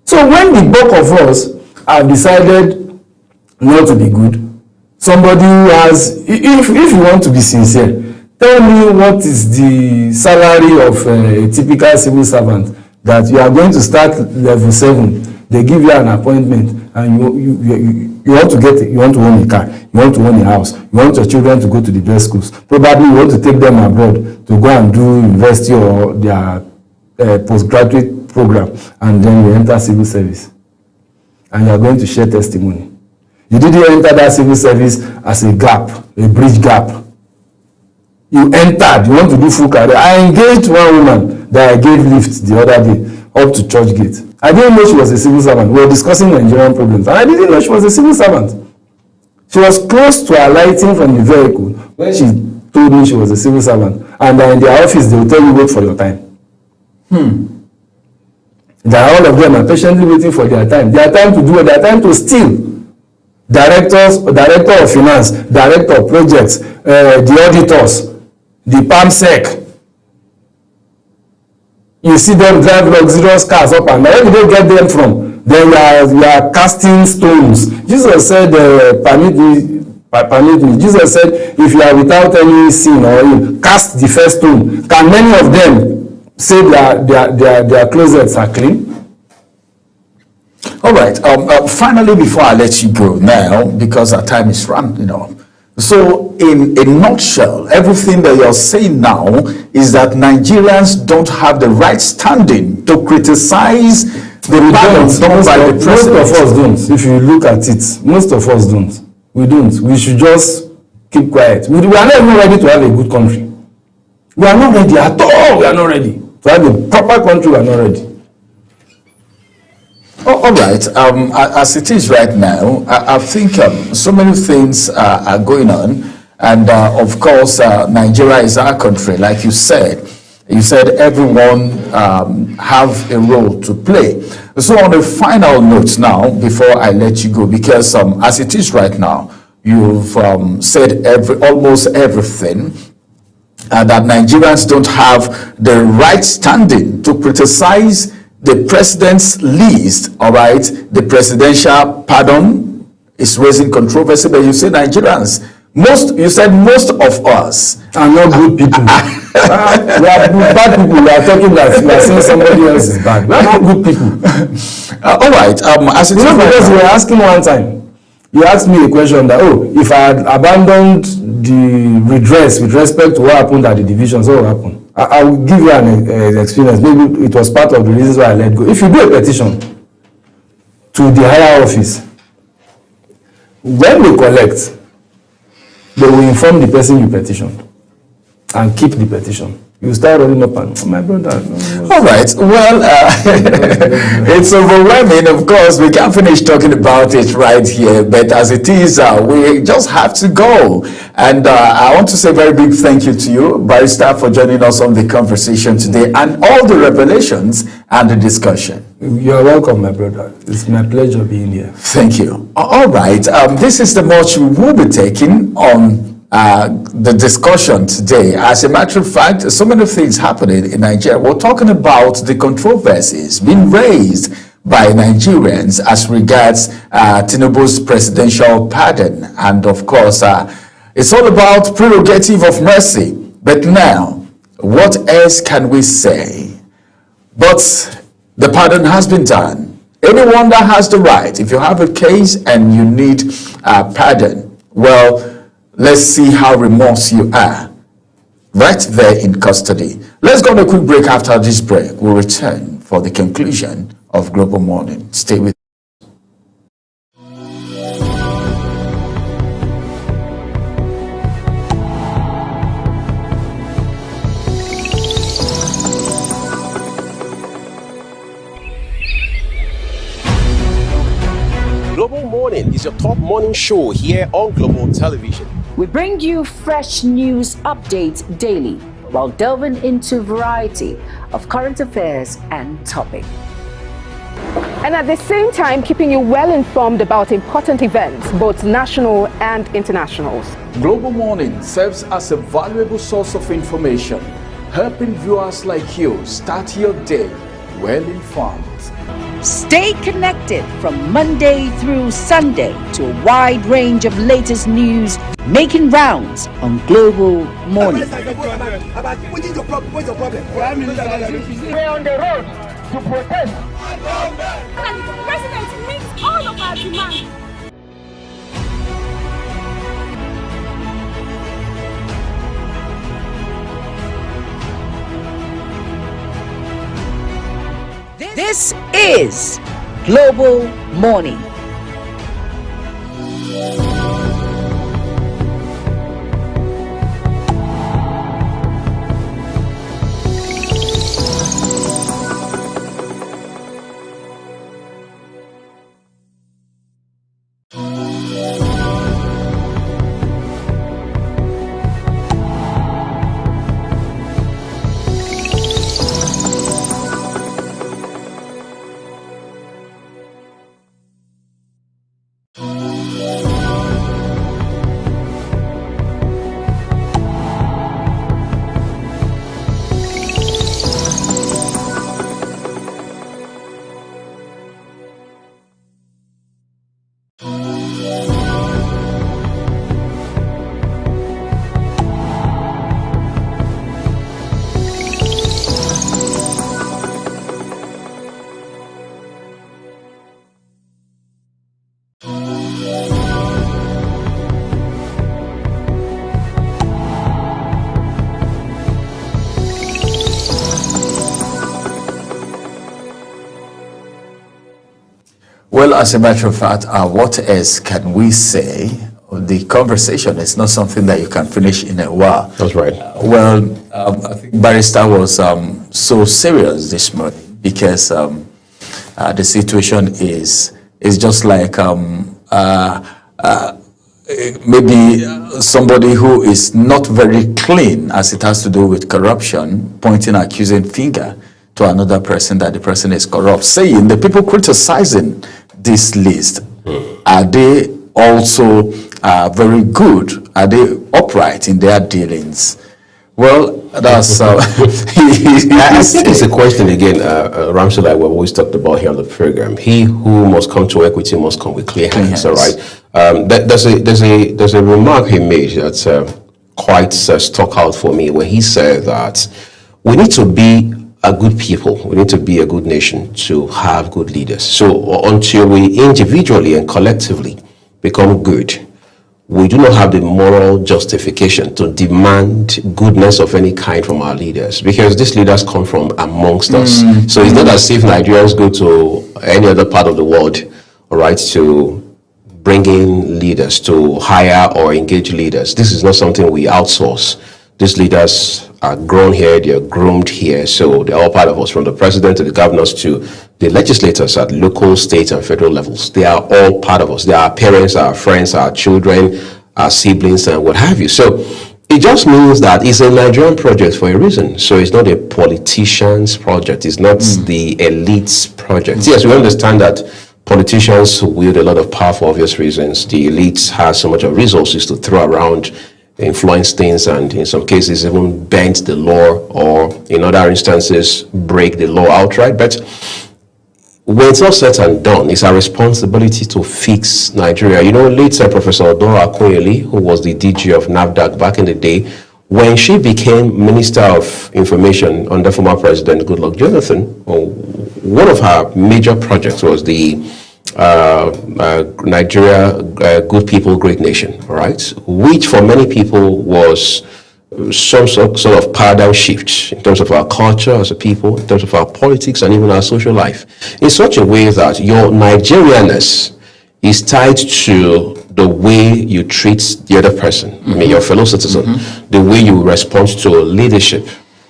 So when the bulk of us have decided not to be good, somebody who has, if you want to be sincere, tell me what is the salary of a typical civil servant that you are going to start level 7. They give you an appointment and you want to get, you want to own a car, you want to own a house, you want your children to go to the best schools. Probably you want to take them abroad to go and do university or their postgraduate program, and then you enter civil service. And you are going to share testimony. You didn't enter that civil service as a gap, a bridge gap. You entered, you want to do full career. I engaged one woman that I gave lift the other day up to church gate. I didn't know she was a civil servant. We were discussing Nigerian problems, and I didn't know she was a civil servant. She was close to alighting from the vehicle when she told me she was a civil servant. And in their office, they will tell you, wait for your time. That all of them are patiently waiting for their time. Their time to do it, their time to steal. Director of finance, director of projects, the auditors, the PAMSEC. You see them drive luxurious cars up and down. Where did they get them from? Then you are casting stones. Jesus said, permit me. Jesus said, if you are without any sin or ill, cast the first stone. Can many of them say their closets are clean? All right. Finally, before I let you go now, because our time is running up. So, in a nutshell, everything that you're saying now is that Nigerians don't have the right standing to criticize the violence done by the president. Most of us don't. If you look at it, most of us don't. We don't. We should just keep quiet. We are not even ready to have a good country. We are not ready at all. We are not ready to have a proper country. We are not ready. All right. As it is right now, I think so many things are going on. And of course, Nigeria is our country, like you said. You said everyone have a role to play. So on a final note now, before I let you go, because as it is right now, you've said almost everything. That Nigerians don't have the right standing to criticize the president's list, all right? The presidential pardon is raising controversy, but you say Nigerians, you said most of us are not good people. We are bad people. We are talking that we are saying somebody else is bad. We are not good people. All right. As it is because we were asking one time, You asked me a question that, if I had abandoned the redress with respect to what happened at the divisions, what will happen? I will give you an experience. Maybe it was part of the reasons why I let go. If you do a petition to the higher office, when they collect, they will inform the person you petitioned and keep the petition. You start rolling up and, my brother. All right. Well, it's overwhelming. Of course, we can't finish talking about it right here. But as it is, we just have to go. And I want to say a very big thank you to you, Barrister, for joining us on the conversation today and all the revelations and the discussion. You're welcome, my brother. It's my pleasure being here. Thank you. All right. This is the much we will be taking on the discussion today. As a matter of fact, so many things happening in Nigeria. We're talking about the controversies being raised by Nigerians as regards Tinubu's presidential pardon. And of course, it's all about prerogative of mercy. But now, what else can we say? But the pardon has been done. Anyone that has the right, if you have a case and you need pardon, well, let's see how remorse you are right there in custody. Let's go on a quick break. After this break, we'll return for the conclusion of Global Morning. Stay with us. Global Morning is your top morning show here on Global Television. We bring you fresh news updates daily while delving into a variety of current affairs and topics. And at the same time, keeping you well informed about important events, both national and internationals. Global Morning serves as a valuable source of information, helping viewers like you start your day well informed. Stay connected from Monday through Sunday to a wide range of latest news making rounds on Global Morning. We're on the road to protest. And the president meets all of our demands. This is Global Morning. Well, as a matter of fact, what else can we say? The conversation is not something that you can finish in a while. That's right. I think Barrister was so serious this morning because the situation is just like maybe somebody who is not very clean as it has to do with corruption, pointing accusing finger to another person that the person is corrupt, saying the people criticizing this list, are they also very good? Are they upright in their dealings? Well, that's it's a question again, Ramsey, like we've always talked about here on the program. He who must come to equity must come with clear hands. All right. There's a remark he made that's quite stuck out for me, where he said that we need to be a good people, we need to be a good nation to have good leaders. So until we individually and collectively become good, we do not have the moral justification to demand goodness of any kind from our leaders, because these leaders come from amongst us. So it's not as if Nigerians go to any other part of the world, all right, to bring in leaders, to hire or engage leaders. This is not something we outsource. These leaders are grown here, they are groomed here, so they're all part of us, from the president to the governors to the legislators at local, state, and federal levels. They are all part of us. They are our parents, our friends, our children, our siblings, and what have you. So it just means that it's a Nigerian project for a reason. So it's not a politician's project. It's not the elite's project. Yes, we understand that politicians wield a lot of power for obvious reasons. The elites have so much of resources to throw around, influence things, and in some cases even bend the law, or in other instances break the law outright. But when it's all said and done, it's our responsibility to fix Nigeria. You know, late Professor Dora Akunyili, who was the DG of NAFDAC back in the day, when she became Minister of Information under former President Goodluck Jonathan, one of her major projects was the Nigeria Good People, Great Nation, all right? Which for many people was some sort of paradigm shift in terms of our culture as a people, in terms of our politics, and even our social life, in such a way that your Nigerianness is tied to the way you treat the other person, I mean your fellow citizen, the way you respond to leadership,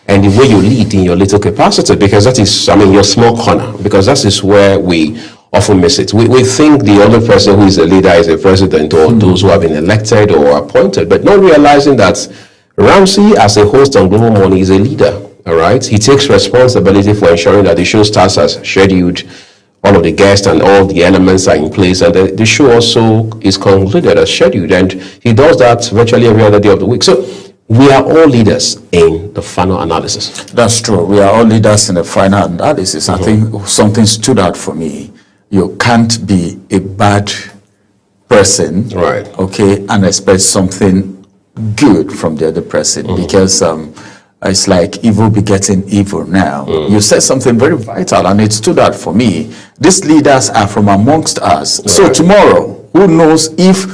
and the way you lead in your little capacity, because that is, I mean, your small corner, because that is where we often miss it. We think the other person who is a leader is a president, or those who have been elected or appointed, but not realizing that Ramsey, as a host on Global Morning, is a leader, all right? He takes responsibility for ensuring that the show starts as scheduled, all of the guests and all the elements are in place, and the show also is concluded as scheduled, and he does that virtually every other day of the week. So we are all leaders in the final analysis. That's true. We are all leaders in the final analysis. I think something stood out for me. You can't be a bad person, right? Okay, and expect something good from the other person, because it's like evil begetting evil now. You said something very vital, and it stood out for me. These leaders are from amongst us. Right. So tomorrow, who knows if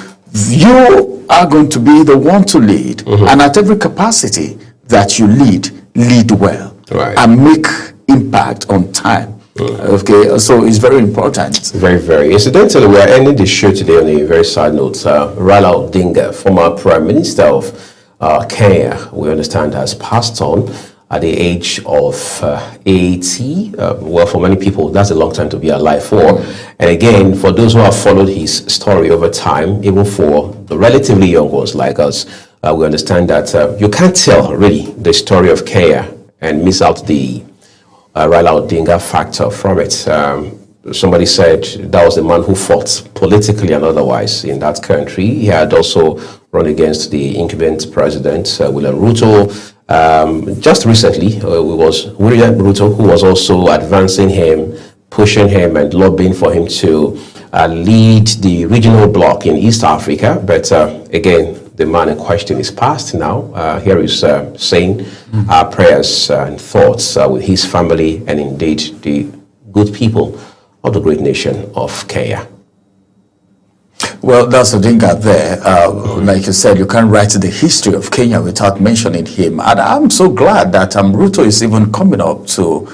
you are going to be the one to lead, and at every capacity that you lead well, right, and make impact on time. Okay, so it's very important. Very, very. Incidentally, we are ending the show today on a very sad note. Raila Odinga, former Prime Minister of Kenya, we understand, has passed on at the age of 80. Well, for many people, that's a long time to be alive for. And again, for those who have followed his story over time, even for the relatively young ones like us, we understand that you can't tell really the story of Kenya and miss out the Raila Odinga factor from it. Somebody said that was the man who fought politically and otherwise in that country. He had also run against the incumbent president, William Ruto. Just recently, it was William Ruto who was also advancing him, pushing him, and lobbying for him to lead the regional bloc in East Africa. But again, the man in question is passed now. Here is saying our prayers and thoughts with his family and indeed the good people of the great nation of Kenya. Well, that's Odinga there. Like you said, you can't write the history of Kenya without mentioning him. And I'm so glad that Ruto is even coming up to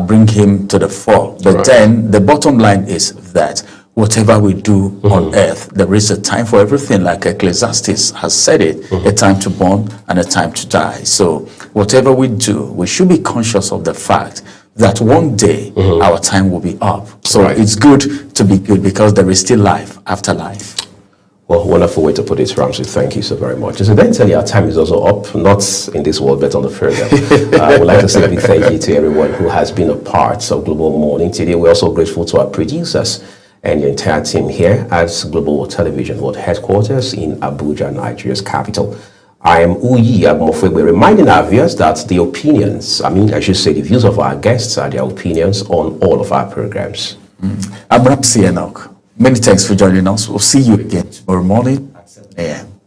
bring him to the fore. But then the bottom line is that whatever we do on earth, there is a time for everything, like Ecclesiastes has said it, a time to born and a time to die. So whatever we do, we should be conscious of the fact that one day our time will be up. So it's good to be good, because there is still life after life. Well, wonderful way to put it, Ramsey. Thank you so very much. Incidentally, our time is also up, not in this world, but on the further. I would like to say a big thank you to everyone who has been a part of Global Morning today. We're also grateful to our producers and the entire team here at Global Television World Headquarters in Abuja, Nigeria's capital. I am Uyi Agmofegbe, reminding our viewers that the opinions, I should say the views of our guests are their opinions on all of our programs. I'm Ramsey Enoch. Many thanks for joining us. We'll see you again tomorrow morning at 7 a.m.